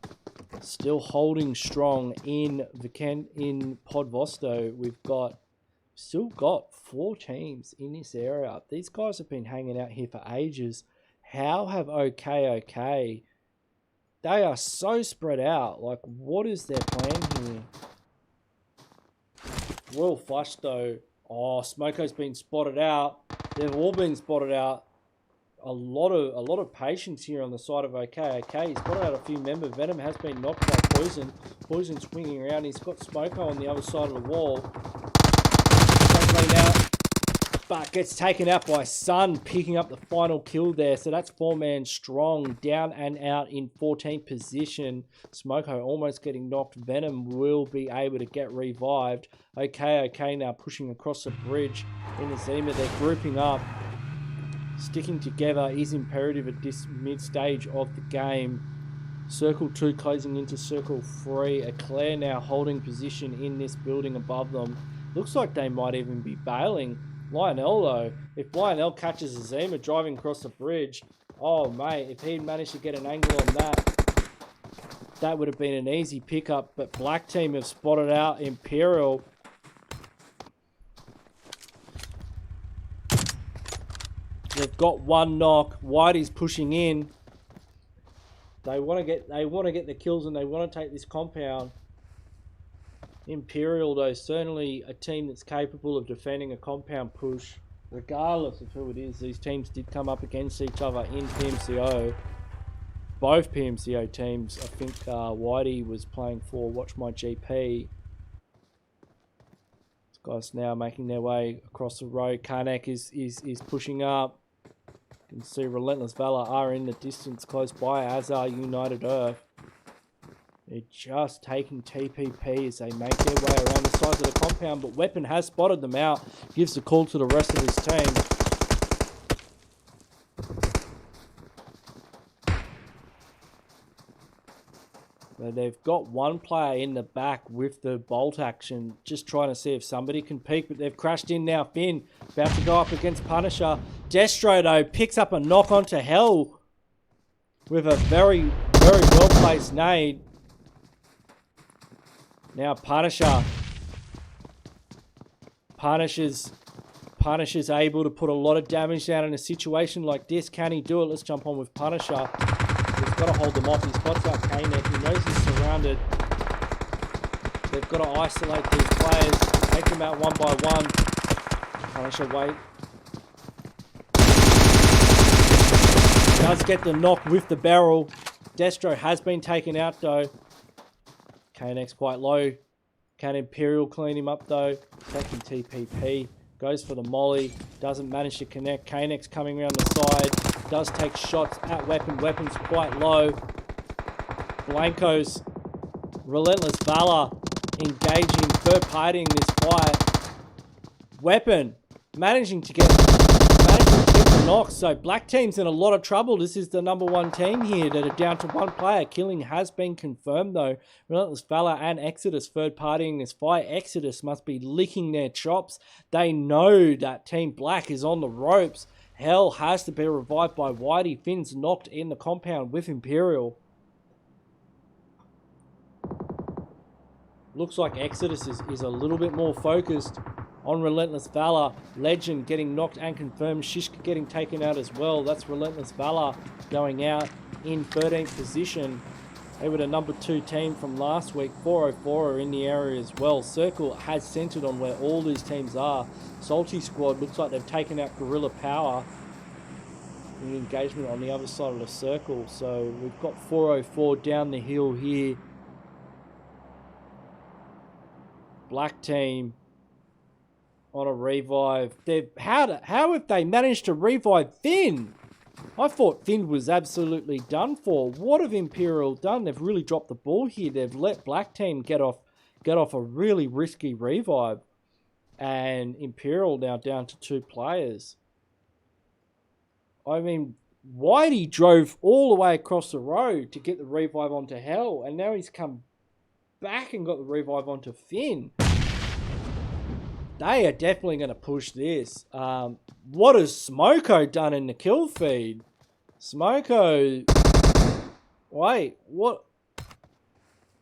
still holding strong in Podvosto. We've still got 4 teams in this area. These guys have been hanging out here for ages. How have OK? They are so spread out. Like, what is their plan here? Royal Flush though. Oh, Smoko's been spotted out. They've all been spotted out. A lot of patience here on the side of OK. He's spotted out a few members. Venom has been knocked by Poison. Poison swinging around. He's got Smoko on the other side of the wall. Out, but gets taken out by Sun, picking up the final kill there. So that's 4-man strong, down and out in 14th position. Smoko almost getting knocked. Venom will be able to get revived. OK now pushing across the bridge in the Zima. They're grouping up. Sticking together is imperative at this mid-stage of the game. Circle 2 closing into Circle 3. EcLair now holding position in this building above them. Looks like they might even be bailing. Lionel though, if Lionel catches a Zima driving across the bridge, oh mate, if he'd managed to get an angle on that, that would have been an easy pickup. But black team have spotted out Imperial. They've got 1 knock. Whitey's pushing in. They want to get the kills and they want to take this compound. Imperial though, certainly a team that's capable of defending a compound push, regardless of who it is. These teams did come up against each other in Pmco. Both Pmco teams, I think Whitey was playing for Watch My GP. These guys now making their way across the road. Karnak is pushing up. You can see Relentless Valour are in the distance close by, as are United Earth. They're just taking TPP as they make their way around the sides of the compound, but Weapon has spotted them out, gives the call to the rest of his team. But they've got 1 player in the back with the bolt action, just trying to see if somebody can peek, but they've crashed in now. Finn about to go up against Punisher. Destro though picks up a knock onto Hell with a very, very well placed nade. Now Punisher's able to put a lot of damage down in a situation like this. Can he do it? Let's jump on with Punisher. He's got to hold them off. He spots out K-Neck. He knows he's surrounded. They've got to isolate these players, take them out one by one. Punisher wait. Does get the knock with the barrel. Destro has been taken out though. KNX quite low. Can Imperial clean him up though? Taking TPP. Goes for the molly. Doesn't manage to connect. KNX coming around the side. Does take shots at weapon. Weapon's quite low. Blanco's Relentless Valour engaging, third partying this fight. Weapon managing to get the knock. So black team's in a lot of trouble. This is the #1 team here that are down to 1 player. Killing has been confirmed though. Relentless Valour and Exodus third partying this fight. Exodus must be licking their chops. They know that Team Black is on the ropes. Hell has to be revived by Whitey. Finn's knocked in the compound with Imperial. Looks like Exodus is a little bit more focused on Relentless Valour. Legend getting knocked and confirmed. Shishka getting taken out as well. That's Relentless Valour going out in 13th position. They were the #2 team from last week. 404 are in the area as well. Circle has centered on where all these teams are. Solti Squad looks like they've taken out Guerrilla Power in engagement on the other side of the circle. So we've got 404 down the hill here. Black team on a revive. How have they managed to revive Finn? I thought Finn was absolutely done for. What have Imperial done? They've really dropped the ball here. They've let black team get off a really risky revive. And Imperial now down to 2 players. I mean, Whitey drove all the way across the road to get the revive onto Hell, and now he's come back and got the revive onto Finn. They are definitely going to push this. What has Pmco done in the kill feed? Pmco... Wait, what?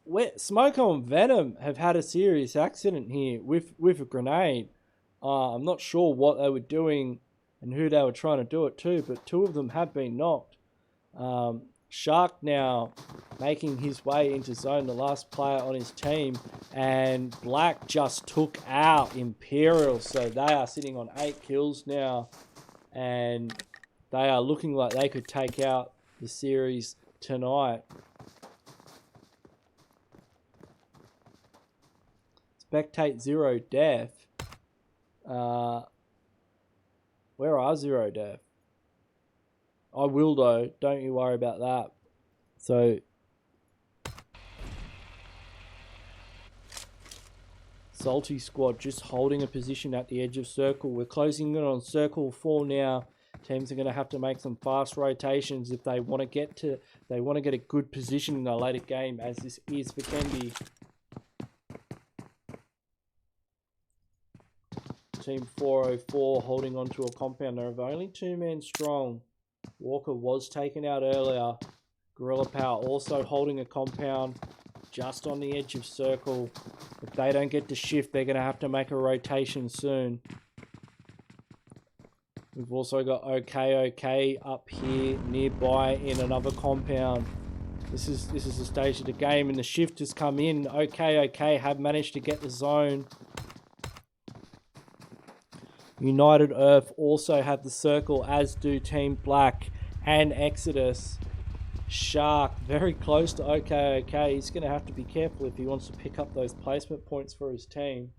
Pmco and Venom have had a serious accident here with a grenade. I'm not sure what they were doing and who they were trying to do it to, but 2 of them have been knocked. Shark now making his way into zone, the last player on his team, and Black just took out Imperial, so they are sitting on 8 kills now, and they are looking like they could take out the series tonight. Spectate ZeroDeath. Where are ZeroDeath? I will though, don't you worry about that. So Solti Squad just holding a position at the edge of circle. We're closing in on circle 4 now. Teams are going to have to make some fast rotations if they want to get a good position in the later game, as this is for Kendi. Team 404 holding onto a compound. They're only 2 men strong. Walker was taken out earlier. Guerrilla Power also holding a compound just on the edge of circle. If they don't get to shift, they're going to have to make a rotation soon. We've also got OK up here nearby in another compound. This is the stage of the game, and the shift has come in. OK have managed to get the zone. United Earth also have the circle, as do Team Black and Exodus. Shark very close to OK. He's going to have to be careful if he wants to pick up those placement points for his team.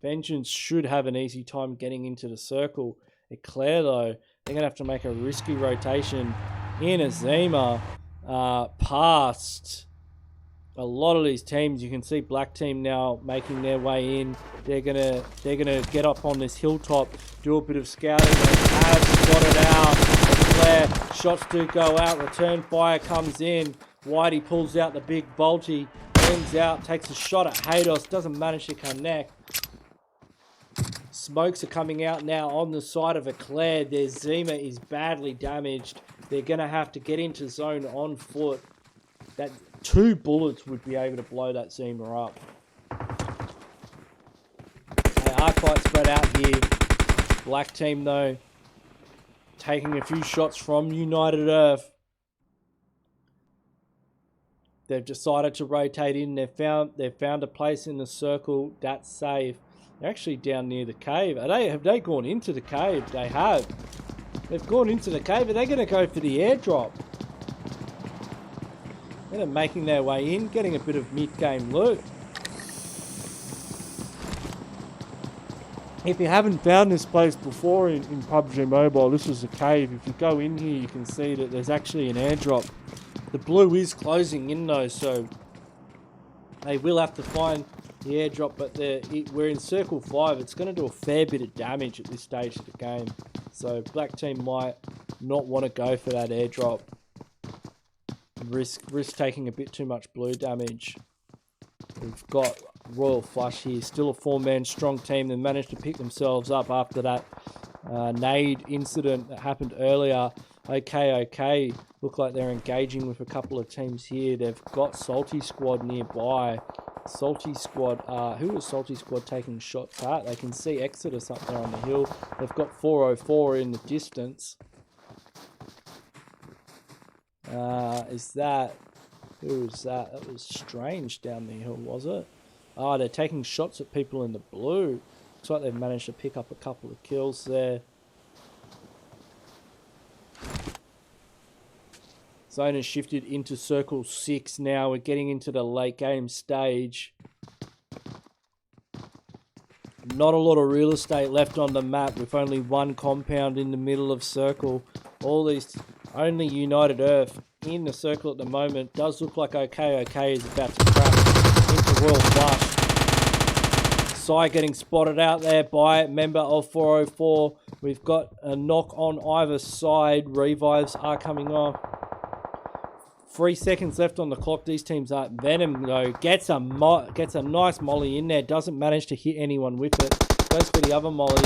Vengeance should have an easy time getting into the circle. EcLair though, they're going to have to make a risky rotation in Azima past a lot of these teams. You can see Black team now making their way in. They're gonna get up on this hilltop, do a bit of scouting. They have spotted out EcLair. Shots do go out. Return fire comes in. Whitey pulls out the big bolty, brings out, takes a shot at Hados, doesn't manage to connect. Smokes are coming out now on the side of EcLair. Their Zima is badly damaged. They're gonna have to get into zone on foot. That 2 bullets would be able to blow that Zima up. They are quite spread out here. Black team though, taking a few shots from United Earth. They've decided to rotate in. They've found a place in the circle that's safe. They're actually down near the cave. Have they gone into the cave? They have. They've gone into the cave. Are they going to go for the airdrop? They're making their way in, getting a bit of mid-game loot. If you haven't found this place before in PUBG Mobile, this is a cave. If you go in here, you can see that there's actually an airdrop. The blue is closing in though, so they will have to find the airdrop, but we're in circle 5. It's going to do a fair bit of damage at this stage of the game. So black team might not want to go for that airdrop. Risk taking a bit too much blue damage. We've got Royal Flush here, still a 4-man strong team. They managed to pick themselves up after that nade incident that happened earlier. Okay, look like they're engaging with a couple of teams here. They've got Solti Squad nearby. Solti Squad, who is Solti Squad taking shots at? They can see Exodus up there on the hill. They've got 404 in the distance. Who was that? That was Strange down the hill, was it? Oh, they're taking shots at people in the blue. Looks like they've managed to pick up a couple of kills there. Zone has shifted into circle 6 now. We're getting into the late game stage. Not a lot of real estate left on the map with only one compound in the middle of circle. All these, only United Earth in the circle at the moment. Does look like Okay is about to crash into Royal Flush. Sai getting spotted out there by a member of 404. We've got a knock on either side. Revives are coming off. 3 seconds left on the clock. These teams are Venom though. Gets a nice molly in there. Doesn't manage to hit anyone with it. Goes for the other molly.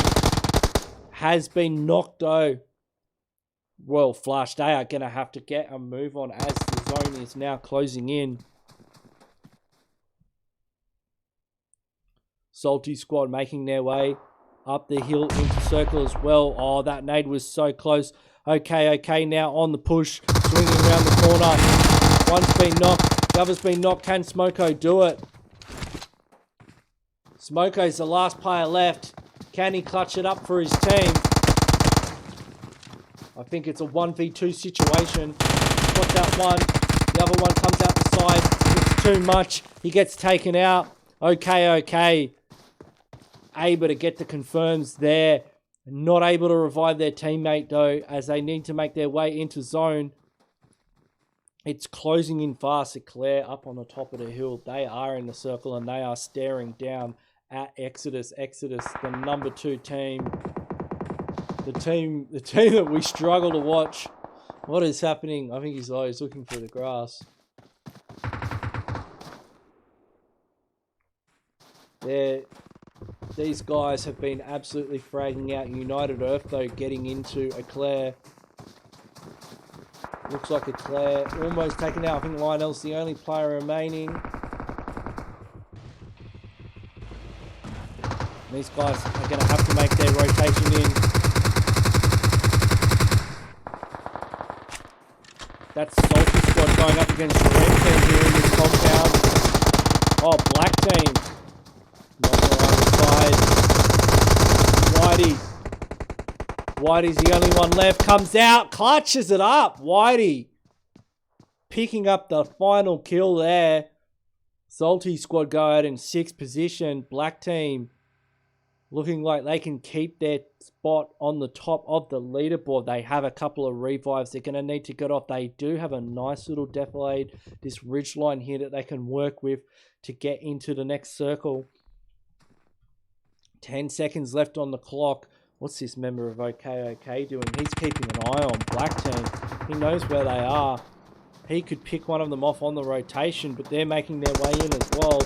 Has been knocked though. Royal Flush. They are going to have to get a move on as the zone is now closing in. Solti Squad making their way up the hill into circle as well. Oh, that nade was so close. Okay now on the push. Swinging around the corner. One's been knocked. The other's been knocked. Can Pmco do it? Pmco's the last player left. Can he clutch it up for his team? I think it's a 1v2 situation. Spots out one. The other one comes out the side. It's too much. He gets taken out. Okay. Able to get the confirms there. Not able to revive their teammate though, as they need to make their way into zone. It's closing in fast. EcLair up on the top of the hill. They are in the circle and they are staring down at Exodus. Exodus, the number 2 team. The team that we struggle to watch. What is happening? I think he's looking through the grass. These guys have been absolutely fragging out United Earth though, getting into EcLair. Looks like EcLair almost taken out. I think Lionel's the only player remaining. These guys are going to have to make their rotation in. That's Solti Squad going up against the red team here in this compound. Oh, black team. Not on the side. Whitey's the only one left. Comes out, clutches it up. Whitey picking up the final kill there. Solti Squad go out in 6th position. Black team looking like they can keep their spot on the top of the leaderboard. They have a couple of revives they're going to need to get off. They do have a nice little defilade, this ridgeline here that they can work with to get into the next circle. 10 seconds left on the clock. What's this member of OK doing? He's keeping an eye on black team. He knows where they are. He could pick one of them off on the rotation, but they're making their way in as well.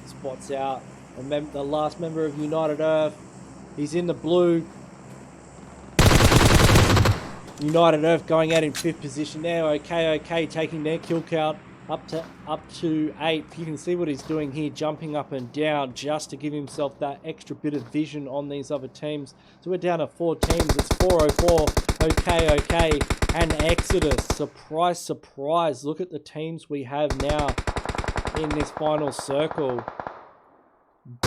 Spots out the last member of United Earth. He's in the blue. United Earth going out in 5th position now. OK taking their kill count up to 8. You can see what he's doing here, jumping up and down just to give himself that extra bit of vision on these other teams. So we're down to 4 teams. It's 404, OK, and Exodus. Surprise. Look at the teams we have now in this final circle.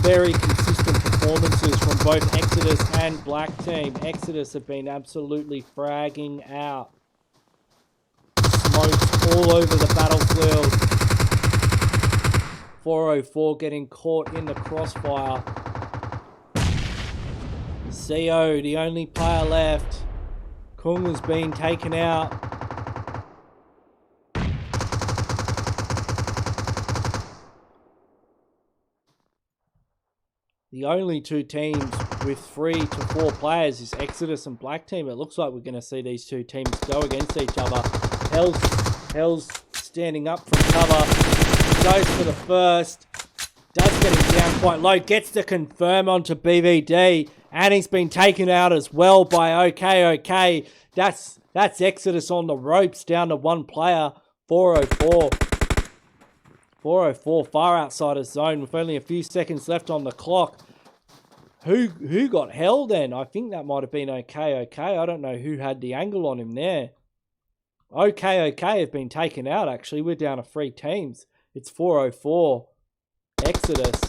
very consistent performances from both Exodus and Black Team. Exodus have been absolutely fragging out. Smokes all over the battlefield. 404 getting caught in the crossfire. CO, the only player left. Kung has been taken out. The only two teams with 3 to 4 players is Exodus and Black Team. It looks like we're going to see these two teams go against each other. Hell's standing up from cover. Goes for the first. Does get him down quite low. Gets the confirm onto BVD. And he's been taken out as well by OK. That's Exodus on the ropes down to 1 player. 404. 404 far outside his zone with only a few seconds left on the clock. Who got hell then? I think that might have been OK. I don't know who had the angle on him there. OK have been taken out actually. We're down to 3 teams. It's 404. Exodus.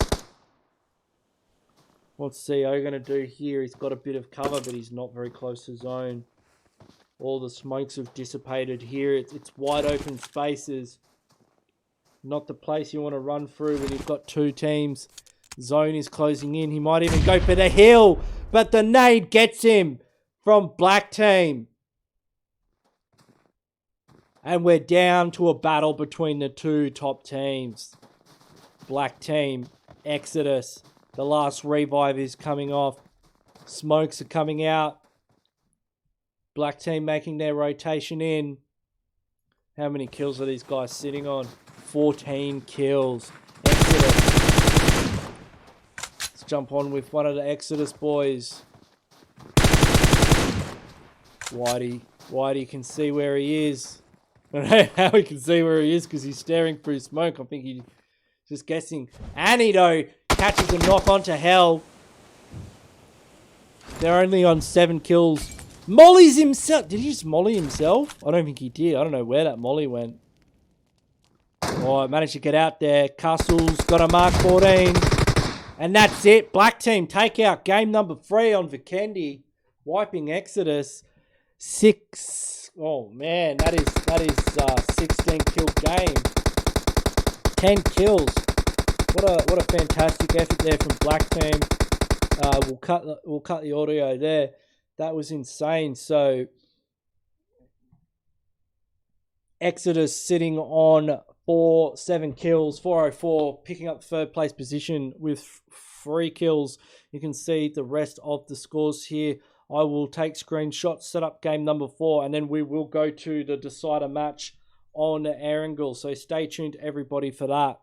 What's CO going to do here? He's got a bit of cover, but he's not very close to zone. All the smokes have dissipated here. It's wide open spaces. Not the place you want to run through when you've got 2 teams. Zone is closing in. He might even go for the hill, but the nade gets him from Black Team. And we're down to a battle between the 2 top teams. Black Team, Exodus. The last revive is coming off. Smokes are coming out. Black Team making their rotation in. How many kills are these guys sitting on? 14 kills. Exodus. Let's jump on with one of the Exodus boys. Whitey can see where he is. I don't know how he can see where he is because he's staring through smoke. I think he's just guessing. Anido catches a knock onto Hell. They're only on 7 kills. Mollies himself. Did he just molly himself? I don't think he did. I don't know where that molly went. Oh, managed to get out there. Castle's got a mark 14. And that's it. Black Team take out game number 3 on Vikendi. Wiping Exodus. 6. Oh, man. That is 16 kill game. 10 kills. What a fantastic effort there from Black Team. We'll cut the audio there. That was insane. So Exodus sitting on 7 kills, 404, picking up 3rd place position with 3 kills. You can see the rest of the scores here. I will take screenshots, set up game number 4, and then we will go to the decider match on Erangel. So stay tuned, everybody, for that.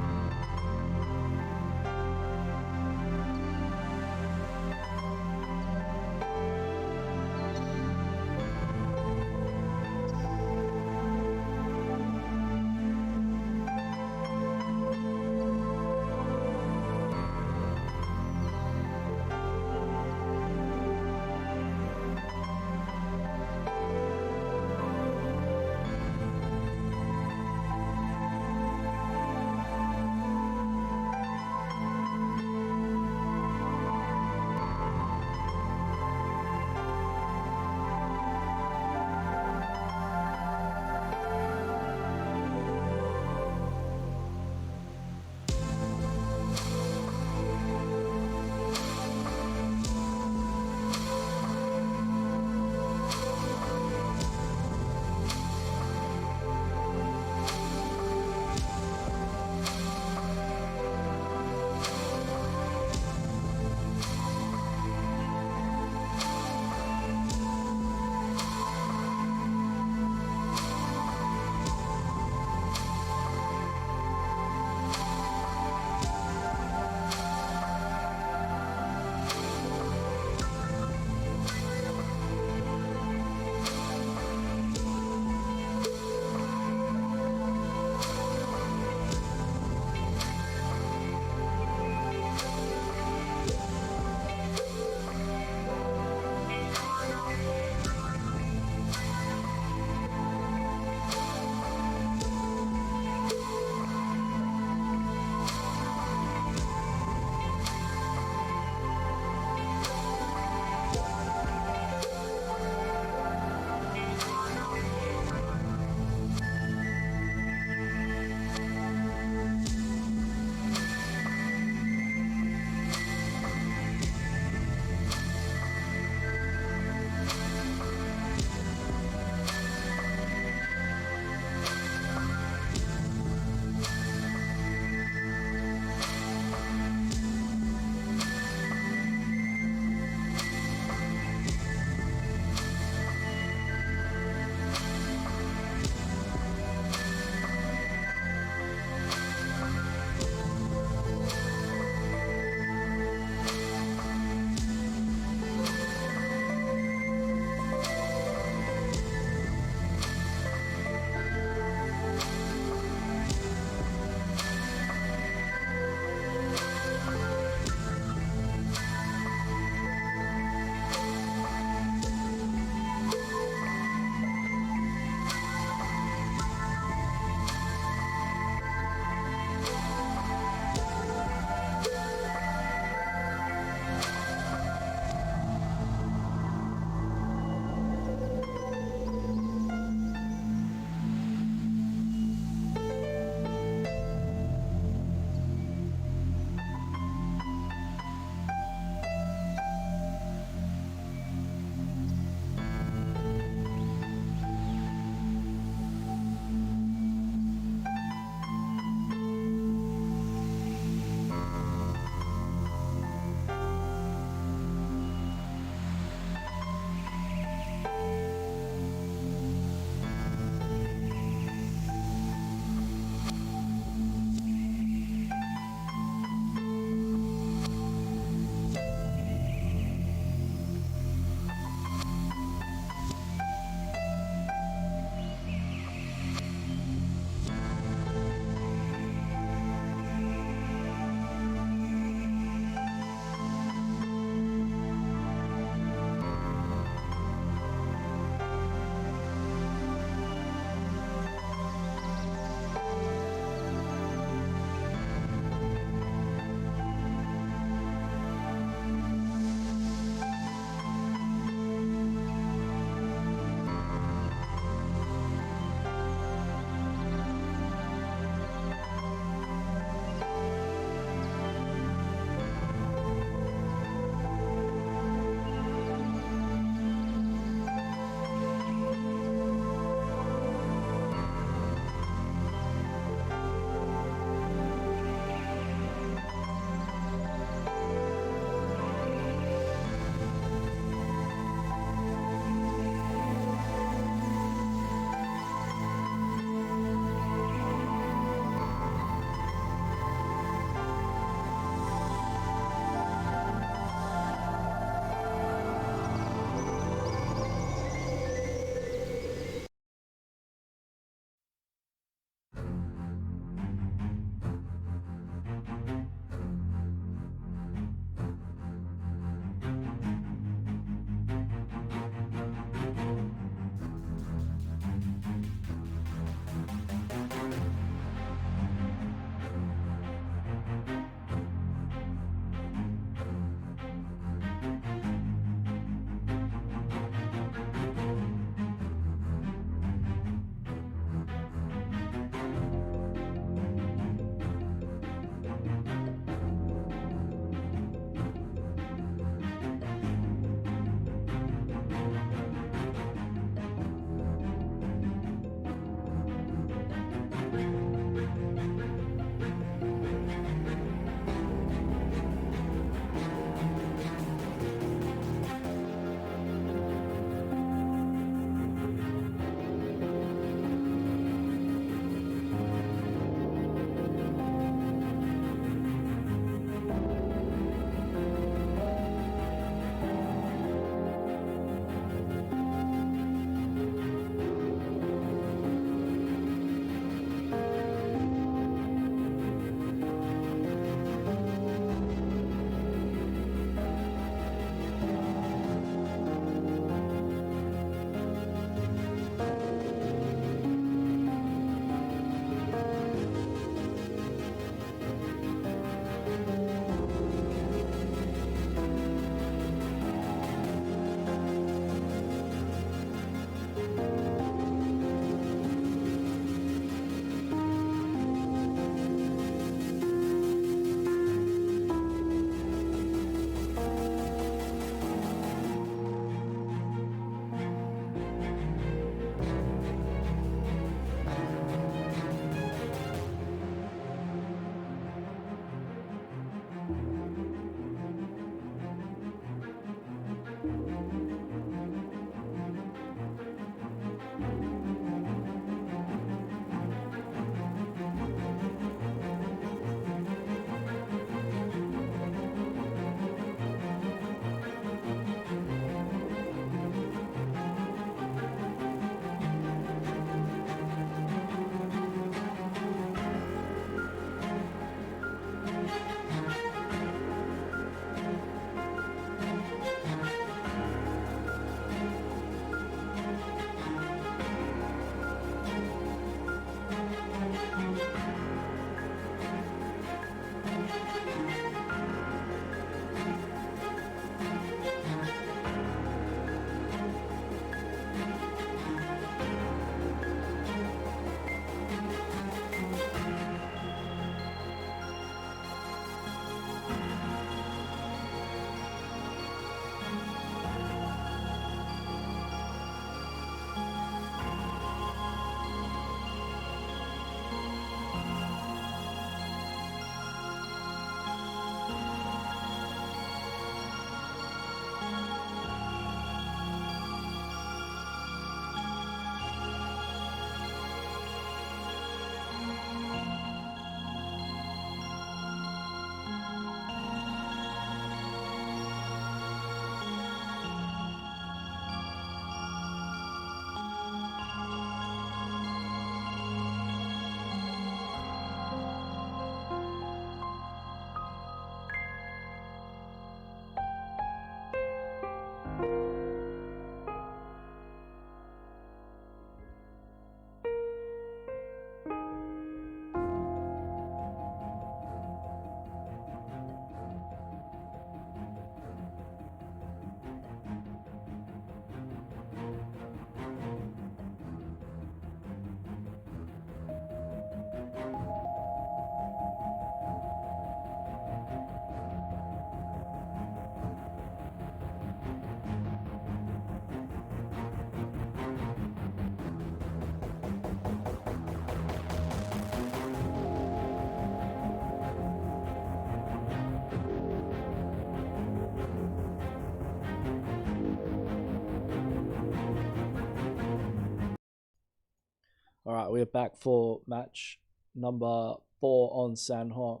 All right, we're back for match number 4 on Sanhok.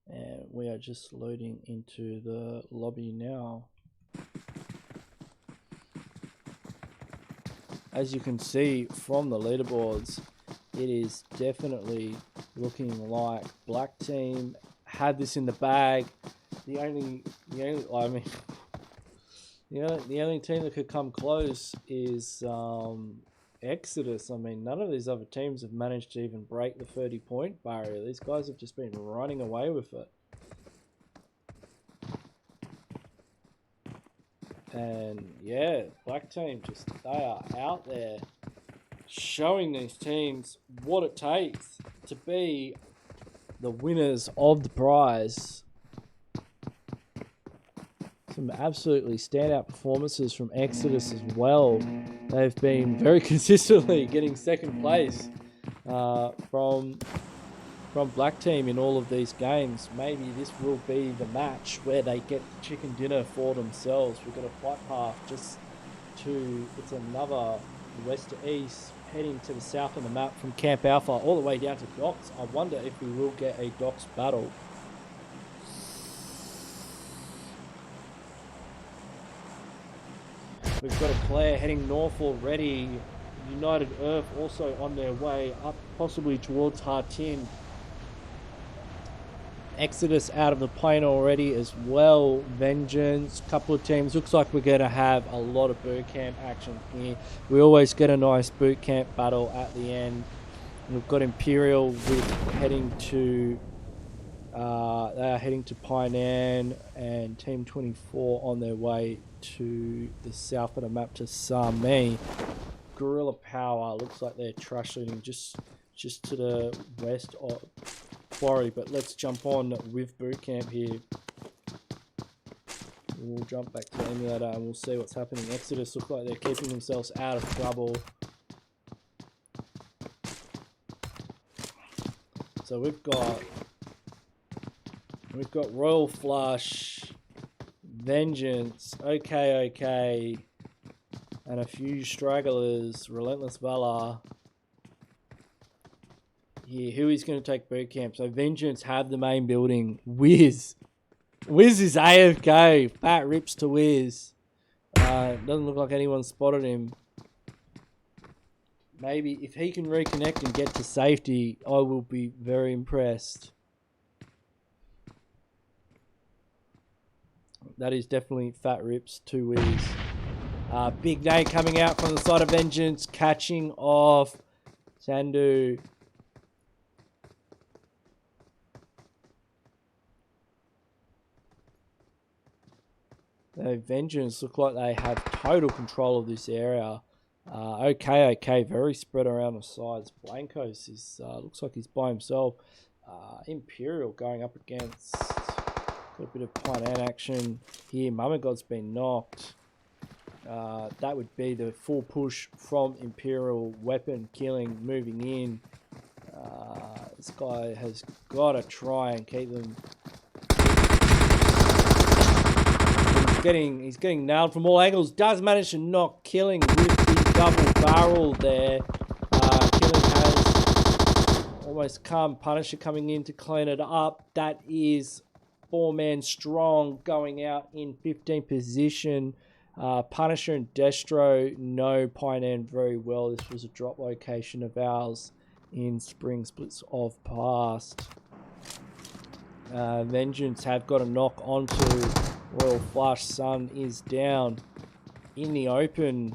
And we are just loading into the lobby now. As you can see from the leaderboards, it is definitely looking like black team had this in the bag. The only team that could come close is Exodus. I mean, none of these other teams have managed to even break the 30-point barrier. These guys have just been running away with it. And yeah, black team just, they are out there showing these teams what it takes to be the winners of the prize. Some absolutely standout performances from Exodus as well. They've been very consistently getting second place from black team in all of these games. Maybe this will be the match where they get the chicken dinner for themselves. We've got a flight path just to, it's another west to east, heading to the south on the map from Camp Alpha all the way down to Docks. I wonder if we will get a Docks battle. We've got EcLair heading north already. United Earth also on their way up, possibly towards Hartin. Exodus out of the plane already as well. Vengeance, couple of teams. Looks like we're going to have a lot of boot camp action here. We always get a nice boot camp battle at the end. We've got Imperial heading to they are heading to Painan, and Team 24 on their way to the south of the map to Sami. Guerrilla Power looks like they're trash looting just to the west of Quarry, but let's jump on with boot camp here. We'll jump back to the emulator and we'll see what's happening. Exodus look like they're keeping themselves out of trouble. So we've got Royal Flush, Vengeance, OK, and a few stragglers. Relentless Valour here. Who is going to take boot camp? So Vengeance have the main building. Wiz is AFK. Fat rips to Wiz. Doesn't look like anyone spotted him. Maybe if he can reconnect and get to safety, I will be very impressed. That is definitely fat rips to Wiz. Big nade coming out from the side of Vengeance, catching off Sandu. Vengeance look like they have total control of this area. OK, very spread around the sides. Blancos is looks like he's by himself. Imperial going up against, got a bit of Painan action here. Mama God's been knocked. That would be the full push from Imperial. Weapon killing, moving in. This guy has got to try and keep them. He's getting nailed from all angles. Does manage to knock Killing with the double barrel there. Killing has almost come. Punisher coming in to clean it up. That is 4-man strong going out in 15th position. Punisher and Destro know Painan very well. This was a drop location of ours in spring splits of past. Vengeance have got a knock onto Royal Flush. Sun is down in the open.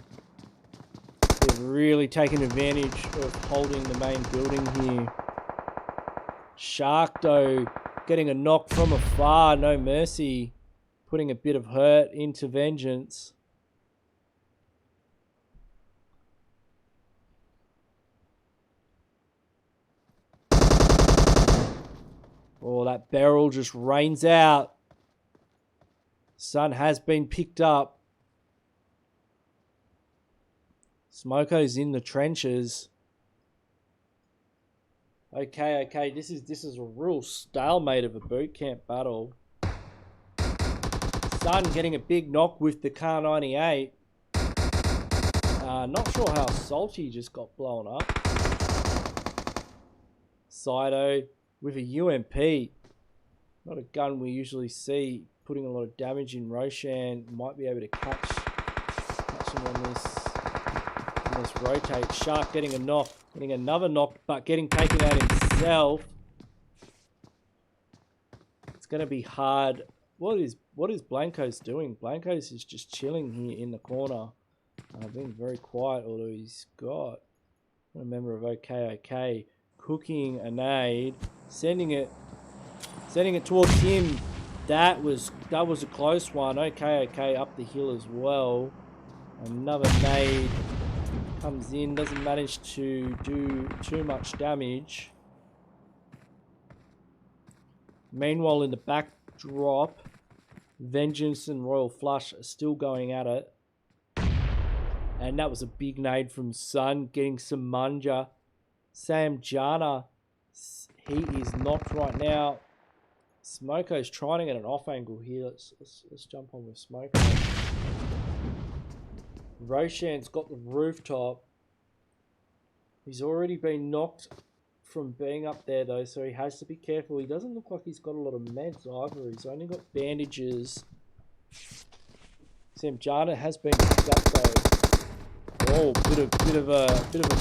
They've really taken advantage of holding the main building here. Shark though getting a knock from afar, no mercy, putting a bit of hurt into Vengeance. Oh, that barrel just rains out. Sun has been picked up. Smoko's in the trenches. Okay. This is a real stalemate of a boot camp battle. Sun getting a big knock with the Car 98. Not sure how Solti just got blown up. Sido with a UMP. Not a gun we usually see, putting a lot of damage in. Roshan might be able to catch him on this rotate. Shark getting a knock, getting another knock, but getting taken out himself. It's going to be hard. What is Blancos doing? Blancos is just chilling here in the corner. Being very quiet, although he's got a member of OK, cooking a nade, sending it towards him. That was a close one. OK up the hill as well. Another nade comes in, doesn't manage to do too much damage. Meanwhile, in the backdrop, Vengeance and Royal Flush are still going at it. And that was a big nade from Sun, getting some Munja. Sam Jana, he is knocked right now. Smoko's trying to get an off angle here. Let's jump on with Smoko. Roshan's got the rooftop. He's already been knocked from being up there though, so he has to be careful. He doesn't look like he's got a lot of meds either. He's only got bandages. Sam Jana has been picked up though. Oh, bit of a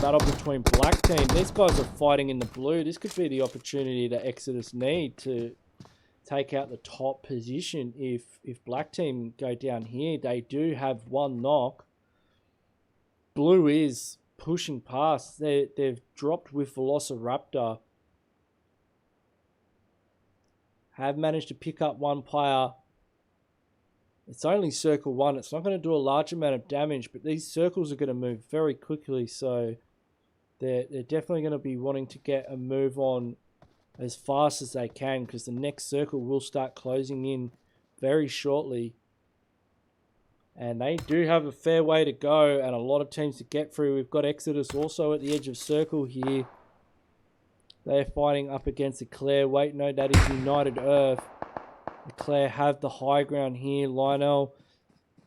battle between black team. These guys are fighting in the blue. This could be the opportunity that Exodus need to take out the top position. If black team go down here, they do have one knock. Blue is pushing past. They've dropped with VelociRaptor. Have managed to pick up one player. It's only circle one. It's not going to do a large amount of damage, but these circles are going to move very quickly, so they're definitely going to be wanting to get a move on as fast as they can, because the next circle will start closing in very shortly. And they do have a fair way to go and a lot of teams to get through. We've got Exodus also at the edge of circle here. They're fighting up against EcLair. Wait, no, that is United Earth. EcLair have the high ground here. Lionel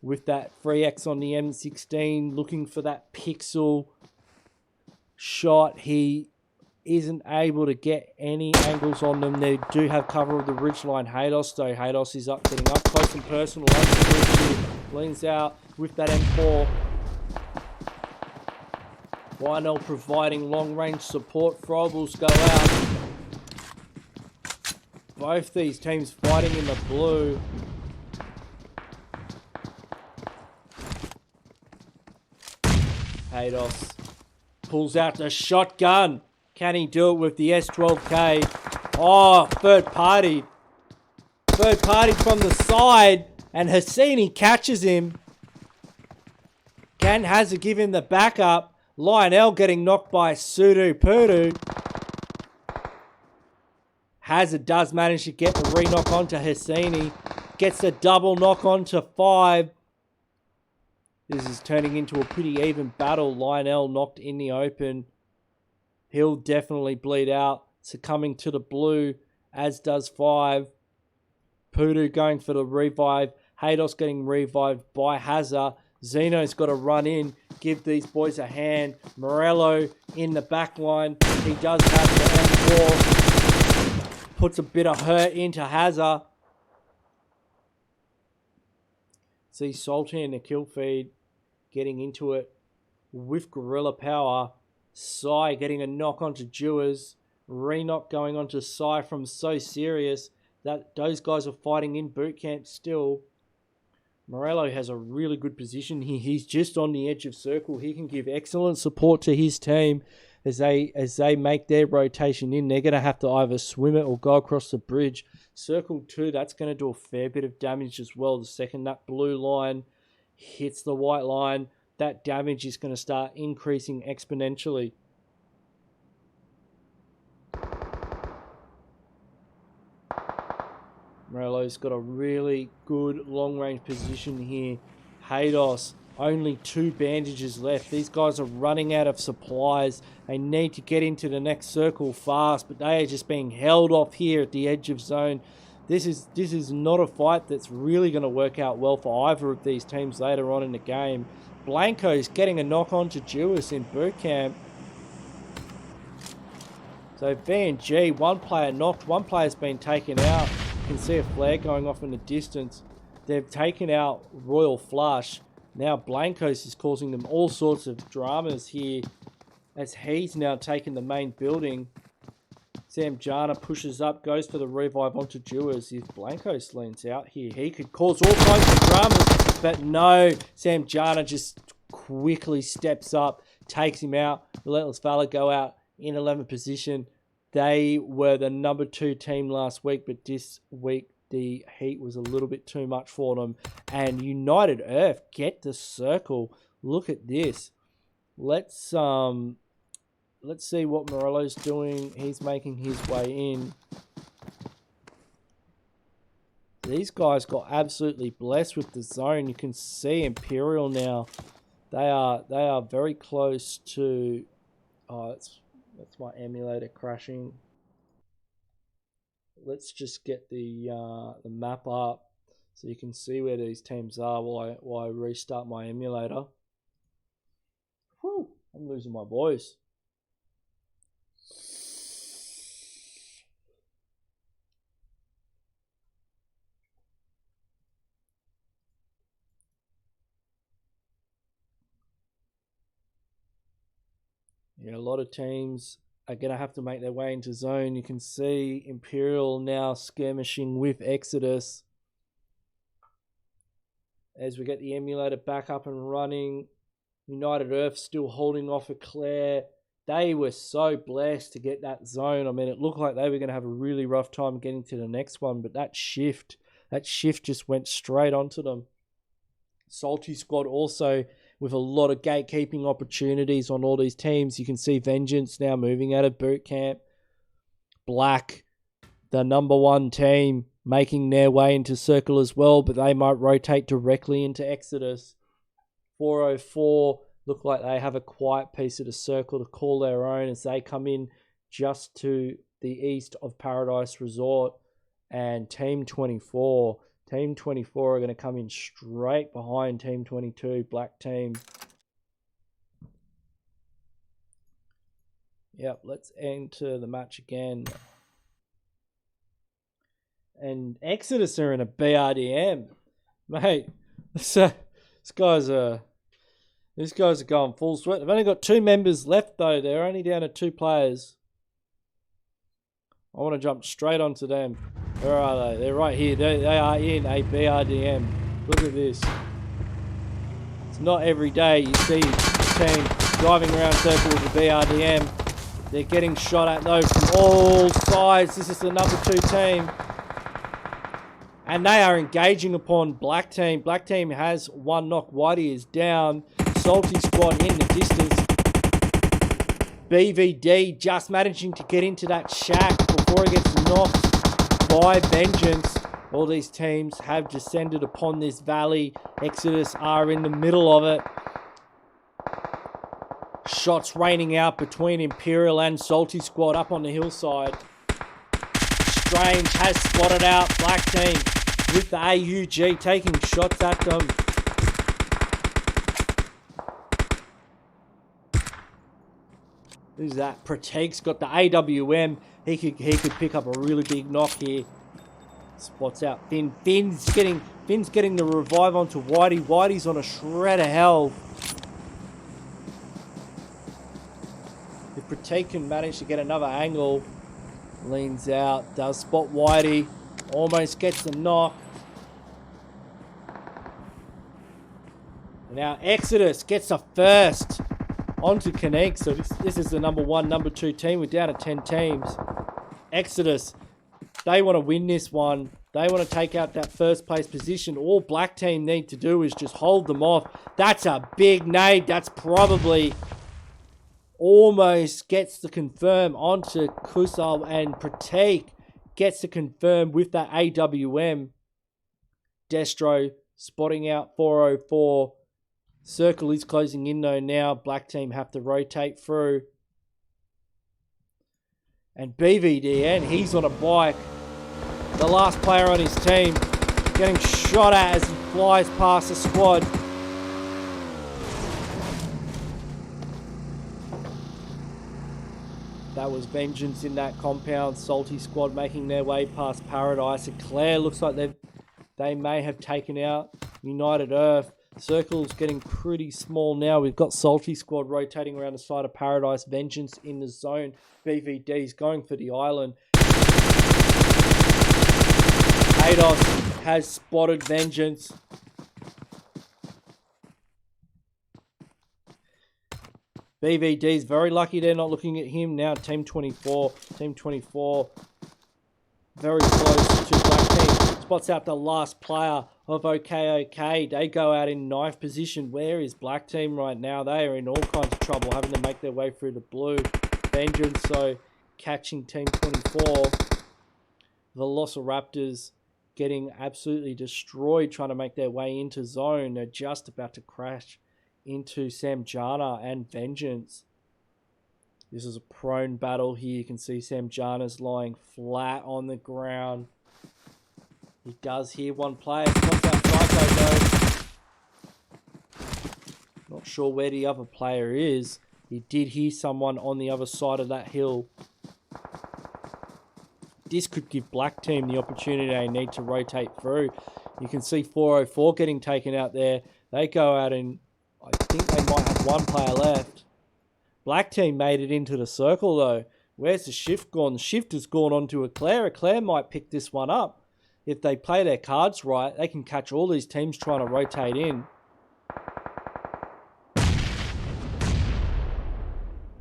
with that 3x on the M16, looking for that pixel shot. He isn't able to get any angles on them. They do have cover of the ridgeline. Haydos though. Haydos is getting up close and personal. Leans out with that M4. Lionel providing long range support. Throwables go out. Both these teams fighting in the blue. Haydos pulls out the shotgun. Can he do it with the S12K? Oh, third party. Third party from the side. And Hassini catches him. Can Hazard give him the backup? Lionel getting knocked by Sudu Pudu. Hazard does manage to get the re-knock onto Hassini. Gets the double knock onto 5. This is turning into a pretty even battle. Lionel knocked in the open. He'll definitely bleed out. Succumbing to the blue, as does 5. Pudu going for the revive. Haydos getting revived by Hazard. Zeno's got to run in, give these boys a hand. Morello in the back line. He does have the M4. Puts a bit of hurt into Hazard. See Solti in the kill feed getting into it with Gorilla Power. Sai getting a knock onto ZEUS. Re-knock going onto Sai from So Serious. That those guys are fighting in boot camp still. Morello has a really good position here. He's just on the edge of circle. He can give excellent support to his team as they make their rotation in. They're going to have to either swim it or go across the bridge. Circle 2, that's going to do a fair bit of damage as well. The second that blue line hits the white line, that damage is going to start increasing exponentially. Morello's got a really good long-range position here. Haydos, only 2 bandages left. These guys are running out of supplies. They need to get into the next circle fast, but they are just being held off here at the edge of zone. This is not a fight that's really going to work out well for either of these teams later on in the game. Blanco's getting a knock on to ZEUS in boot camp. So V&G, one player knocked, one player's been taken out. You can see a flare going off in the distance. They've taken out Royal Flush. Now Blancos is causing them all sorts of dramas here as he's now taken the main building. Sam Jana pushes up, goes for the revive onto ZEUS. If Blancos leans out here, he could cause all kinds of dramas, but no, Sam Jana just quickly steps up, takes him out. Relentless Valour go out in 11th position. They were the number 2 team last week, but this week the heat was a little bit too much for them. And United Earth get the circle. Look at this. Let's see what Morello's doing. He's making his way in. These guys got absolutely blessed with the zone. You can see Imperial now. They are very close to. Oh, that's my emulator crashing. Let's just get the map up so you can see where these teams are while I restart my emulator. Whew, I'm losing my voice. Yeah, a lot of teams are going to have to make their way into zone. You can see Imperial now skirmishing with Exodus. As we get the emulator back up and running, United Earth still holding off EcLair. They were so blessed to get that zone. I mean, it looked like they were going to have a really rough time getting to the next one, but that shift just went straight onto them. Solti Squad also with a lot of gatekeeping opportunities on all these teams. You can see Vengeance now moving out of boot camp. Black, the number 1 team, making their way into circle as well, but they might rotate directly into Exodus. 404 look like they have a quiet piece of the circle to call their own as they come in just to the east of Paradise Resort. And Team 24 are going to come in straight behind Team 22, Black Team. Yep, let's enter the match again. And Exodus are in a BRDM. Mate, these guys are going full sweat. They've only got 2 members left, though. They're only down to 2 players. I want to jump straight onto them. Where are they? They're right here. They are in a BRDM. Look at this. It's not every day you see a team driving around circle with a BRDM. They're getting shot at, though, from all sides. This is the number 2 team. And they are engaging upon Black Team. Black Team has 1 knock. Whitey is down. Solti Squad in the distance. BVD just managing to get into that shack before it gets knocked by Vengeance. All these teams have descended upon this valley. Exodus are in the middle of it. Shots raining out between Imperial and Solti Squad up on the hillside. Strange has spotted out Black Team with the AUG taking shots at them. Who's that? Proteg's got the AWM. He could pick up a really big knock here. Spots out Finn. Finn's getting the revive onto Whitey. Whitey's on a shred of hell. If Proteg can manage to get another angle, leans out, does spot Whitey, almost gets the knock. Now Exodus gets a first onto Connect. So this is the number 1, number 2 team. We're down to 10 teams. Exodus, they want to win this one. They want to take out that first place position. All Black Team need to do is just hold them off. That's a big nade. That's probably almost gets the confirm onto Kusal, and Pratik gets the confirm with that AWM. Destro spotting out 404. Circle is closing in though now. Black Team have to rotate through. And BVDN, he's on a bike. The last player on his team getting shot at as he flies past the squad. That was Vengeance in that compound. Solti Squad making their way past Paradise. EcLair looks like they may have taken out United Earth. Circle's getting pretty small now. We've got Solti Squad rotating around the side of Paradise. Vengeance in the zone. BVD's going for the island. Ados has spotted Vengeance. BVD's very lucky they're not looking at him now. Team 24 very close to Black Team. Spots out the last player of OK. They go out in 9th position. Where is Black Team right now? They are in all kinds of trouble, having to make their way through the blue. Vengeance, so catching Team 24. VelociRaptors getting absolutely destroyed, trying to make their way into zone. They're just about to crash into Samjana and Vengeance. This is a prone battle here. You can see Samjana's lying flat on the ground. He does hear one player. Spots that Psycho though. Not sure where the other player is. He did hear someone on the other side of that hill. This could give Black Team the opportunity they need to rotate through. You can see 404 getting taken out there. They go out and I think they might have one player left. Black Team made it into the circle though. Where's the shift gone? The shift has gone on to EcLair. EcLair might pick this one up. If they play their cards right, they can catch all these teams trying to rotate in.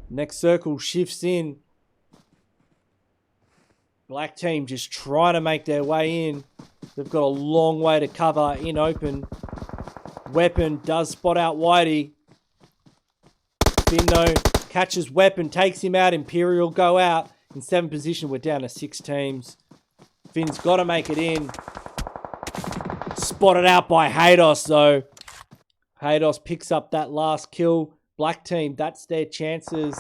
Next circle shifts in. Black Team just trying to make their way in. They've got a long way to cover in open. Weapon does spot out Whitey. Finno catches Weapon, takes him out. Imperial go out. In 7th position, we're down to 6 teams. Finn's got to make it in. Spotted out by Haydos though. Haydos picks up that last kill. Black Team, that's their chances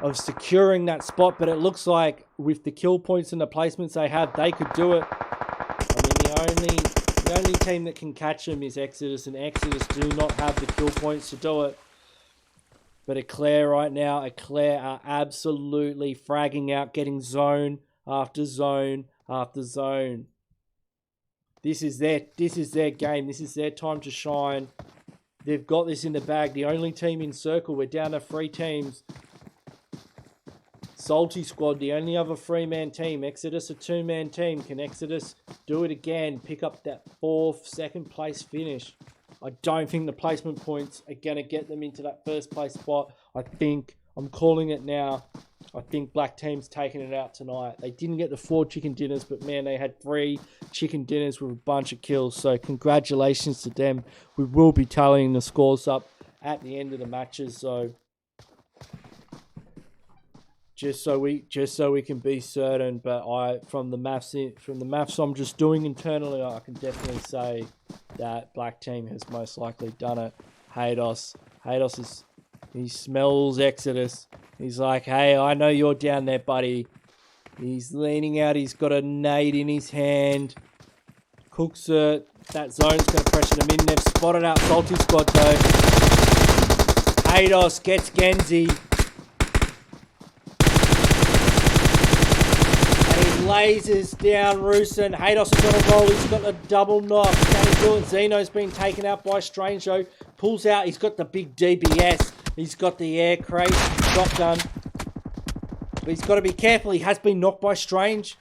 of securing that spot. But it looks like with the kill points and the placements they have, they could do it. I mean, the only team that can catch them is Exodus, and Exodus do not have the kill points to do it. But EcLair right now, EcLair are absolutely fragging out, getting zone after zone after zone. This is their game. This is their time to shine. They've got this in the bag. The only team in circle. We're down to 3 teams. Solti Squad, the only other 3-man team. Exodus, a 2-man team. Can Exodus do it again? Pick up that 4th, 2nd place finish. I don't think the placement points are going to get them into that 1st place spot. I'm calling it now. I think Black Team's taking it out tonight. They didn't get the 4 chicken dinners, but man, they had 3 chicken dinners with a bunch of kills. So congratulations to them. We will be tallying the scores up at the end of the matches. So just so we can be certain, but from the maths I'm just doing internally, I can definitely say that Black Team has most likely done it. Haydos he smells Exodus. He's like, hey, I know you're down there, buddy. He's leaning out. He's got a nade in his hand. Cooks it. That zone's going to pressure them in. They've spotted out Solti Squad, though. Haydos gets Genzi. And he lasers down Rusin. Haydos has got a roll. He's got a double knock. Can he do it? Zeno's been taken out by Strange, though. Pulls out. He's got the big DBS. He's got the air crate shotgun. But he's got to be careful. He has been knocked by Strange.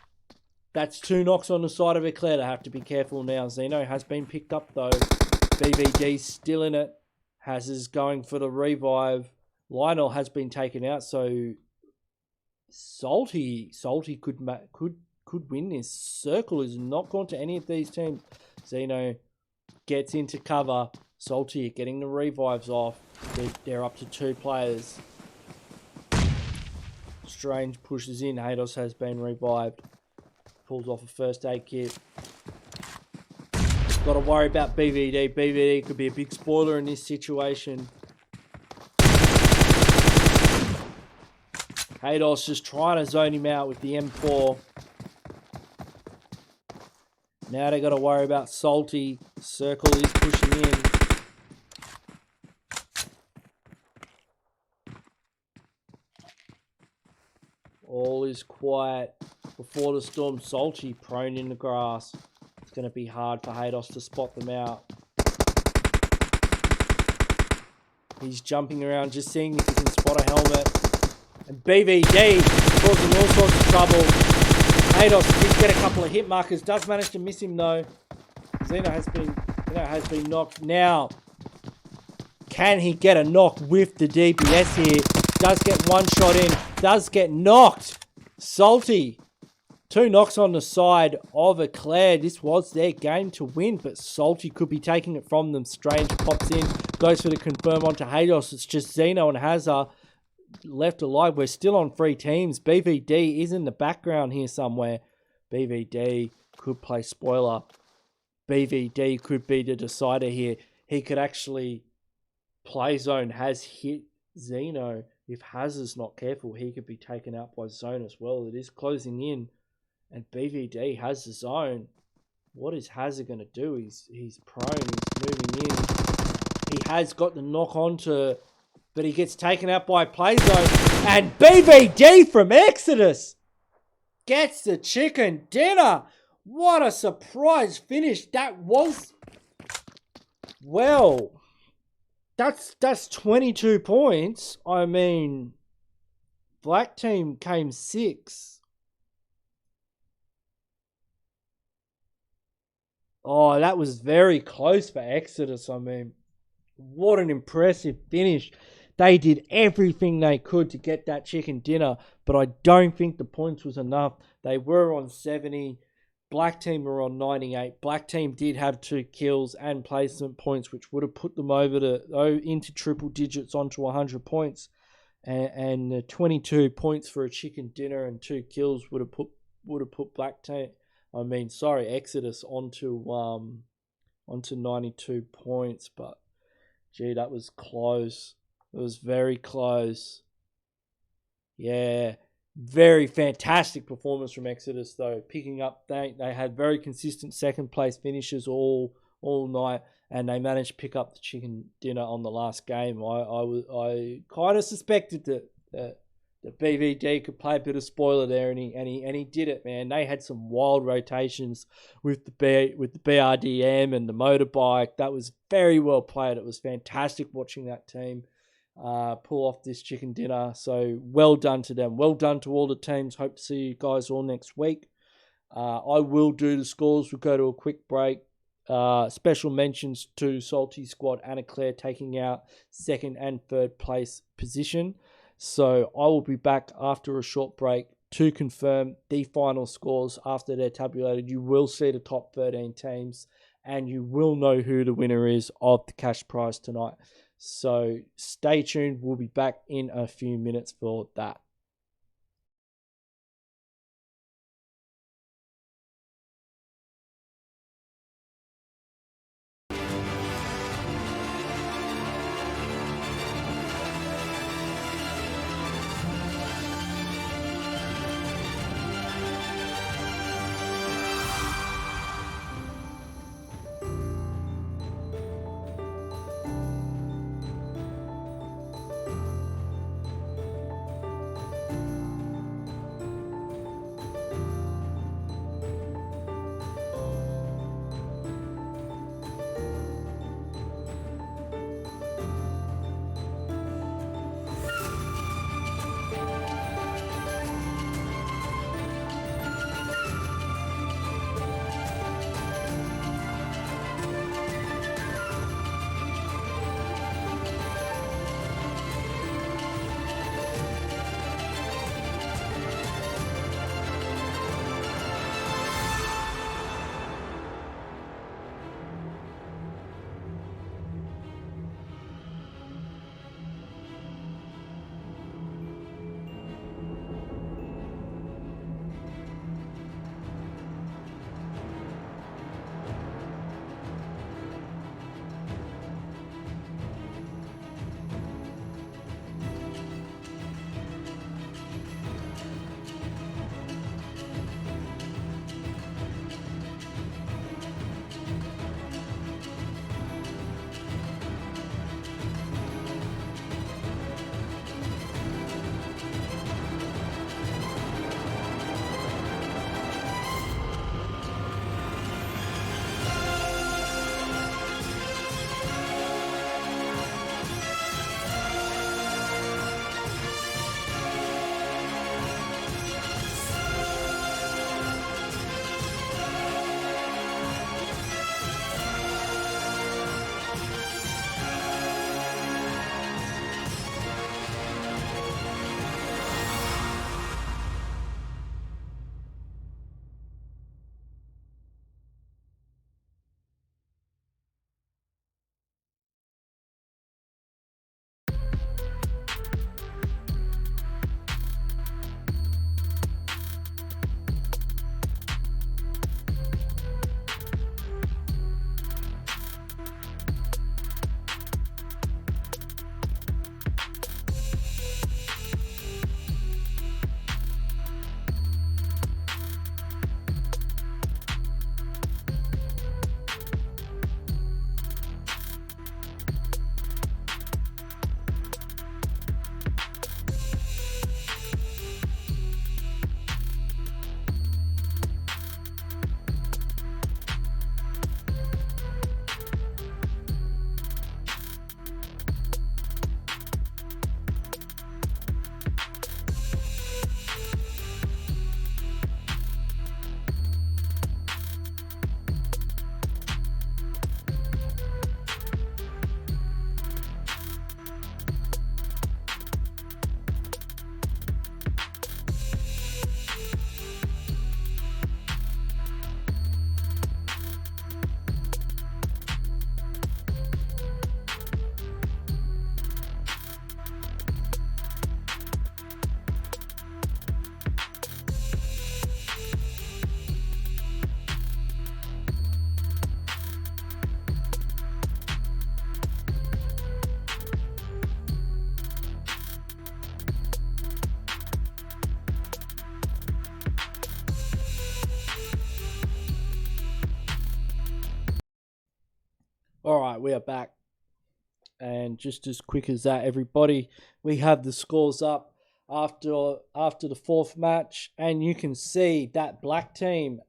That's 2 knocks on the side of EcLair. They have to be careful now. Zeno has been picked up though. BVD's still in it. Haz is going for the revive. Lionel has been taken out. So Solti could win this. Circle is not gone to any of these teams. Zeno gets into cover. Solti getting the revives off. They're up to 2 players. Strange pushes in. Haydos has been revived. Pulls off a first aid kit. Got to worry about BVD. BVD could be a big spoiler in this situation. Haydos just trying to zone him out with the M4. Now they got to worry about Solti. Circle is pushing in. All is quiet before the storm. Solti prone in the grass. It's going to be hard for Haydos to spot them out. He's jumping around, just seeing if he can spot a helmet. And BVD causing all sorts of trouble. Haydos did get a couple of hit markers. Does manage to miss him though. Zeno has been knocked. Now, can he get a knock with the DPS here? Does get one shot in. Does get knocked. Solti. 2 knocks on the side of EcLair. This was their game to win, but Solti could be taking it from them. Strange pops in. Goes for the confirm onto Haydos. It's just Zeno and Hazard left alive. We're still on 3 teams. BVD is in the background here somewhere. BVD could play spoiler. BVD could be the decider here. He could actually play zone. Has hit Zeno. If Hazard's not careful, he could be taken out by zone as well. It is closing in. And BVD has the zone. What is Hazard going to do? He's prone. He's moving in. He has got the knock onto, but he gets taken out by play zone. And BVD from Exodus gets the chicken dinner. What a surprise finish that was. Well, that's 22 points. I mean, black team came 6. Oh, that was very close for Exodus. I mean, what an impressive finish. They did everything they could to get that chicken dinner, but I don't think the points was enough. They were on 70. Black team were on 98. Black team did have 2 kills and placement points, which would have put them into triple digits onto 100 points. And 22 points for a chicken dinner and 2 kills would have put Black team. Exodus onto 92 points, but gee, that was close. It was very close. Yeah, very fantastic performance from Exodus though. Picking up, they had very consistent second place finishes all night, and they managed to pick up the chicken dinner on the last game. I kind of suspected that BVD could play a bit of spoiler there, and he did it, man. They had some wild rotations with the BRDM and the motorbike. That was very well played. It was fantastic watching that team pull off this chicken dinner. So well done to them. Well done to all the teams. Hope to see you guys all next week. I will do the scores. We'll go to a quick break. Special mentions to Solti Squad and EcLair taking out 2nd and 3rd place position. So I will be back after a short break to confirm the final scores after they're tabulated. You will see the top 13 teams, and you will know who the winner is of the cash prize tonight. So stay tuned. We'll be back in a few minutes for that. All right, we are back. And just as quick as that, everybody, we have the scores up after the fourth match, and you can see that black team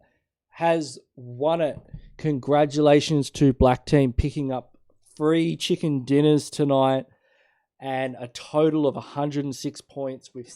has won it. Congratulations to black team picking up 3 chicken dinners tonight and a total of 106 points with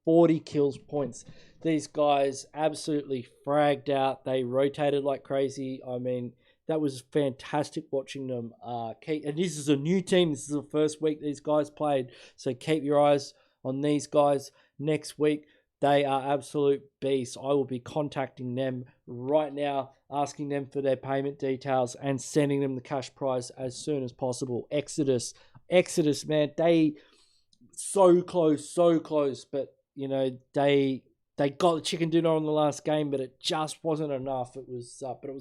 40 kills points. These guys absolutely fragged out. They rotated like crazy. I mean, that was fantastic watching them. And this is a new team. This is the first week these guys played. So keep your eyes on these guys next week. They are absolute beasts. I will be contacting them right now, asking them for their payment details and sending them the cash prize as soon as possible. Exodus, man, they so close, but you know, they got the chicken dinner on the last game, but it just wasn't enough. It was, but it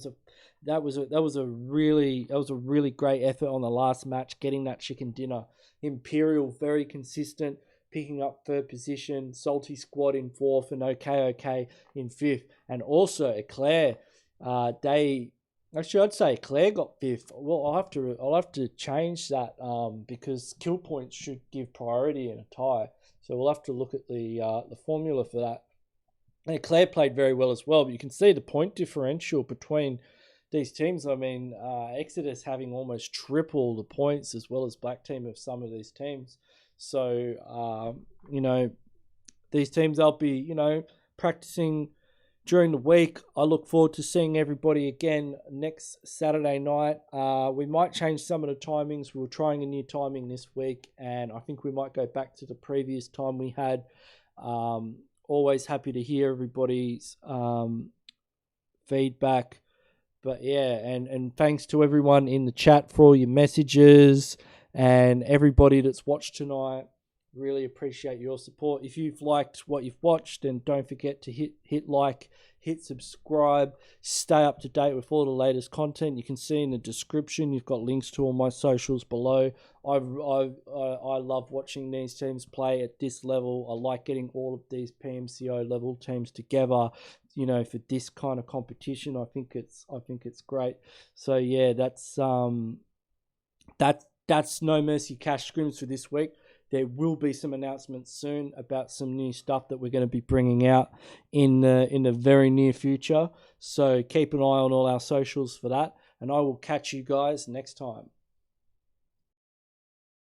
was a really great effort on the last match, getting that chicken dinner. Imperial very consistent, picking up 3rd position. Solti Squad in 4th, and OK in 5th, and also EcLair. I'd say EcLair got 5th. Well, I'll have to change that because kill points should give priority in a tie. So we'll have to look at the formula for that. And EcLair played very well as well, but you can see the point differential between these teams. I mean, Exodus having almost triple the points as well as black team of some of these teams. So, you know, these teams, I'll be, you know, practicing during the week. I look forward to seeing everybody again next Saturday night. We might change some of the timings. We're trying a new timing this week, and I think we might go back to the previous time we had. Always happy to hear everybody's feedback. But yeah, and thanks to everyone in the chat for all your messages and everybody that's watched tonight. Really appreciate your support. If you've liked what you've watched, then don't forget to hit like, hit subscribe, stay up to date with all the latest content. You can see in the description, you've got links to all my socials below. I love watching these teams play at this level. I like getting all of these Pmco level teams together, you know, for this kind of competition. I think it's great. So yeah, that's No Mercy Cash Scrims for this week. There will be some announcements soon about some new stuff that we're going to be bringing out in the very near future. So keep an eye on all our socials for that, and I will catch you guys next time.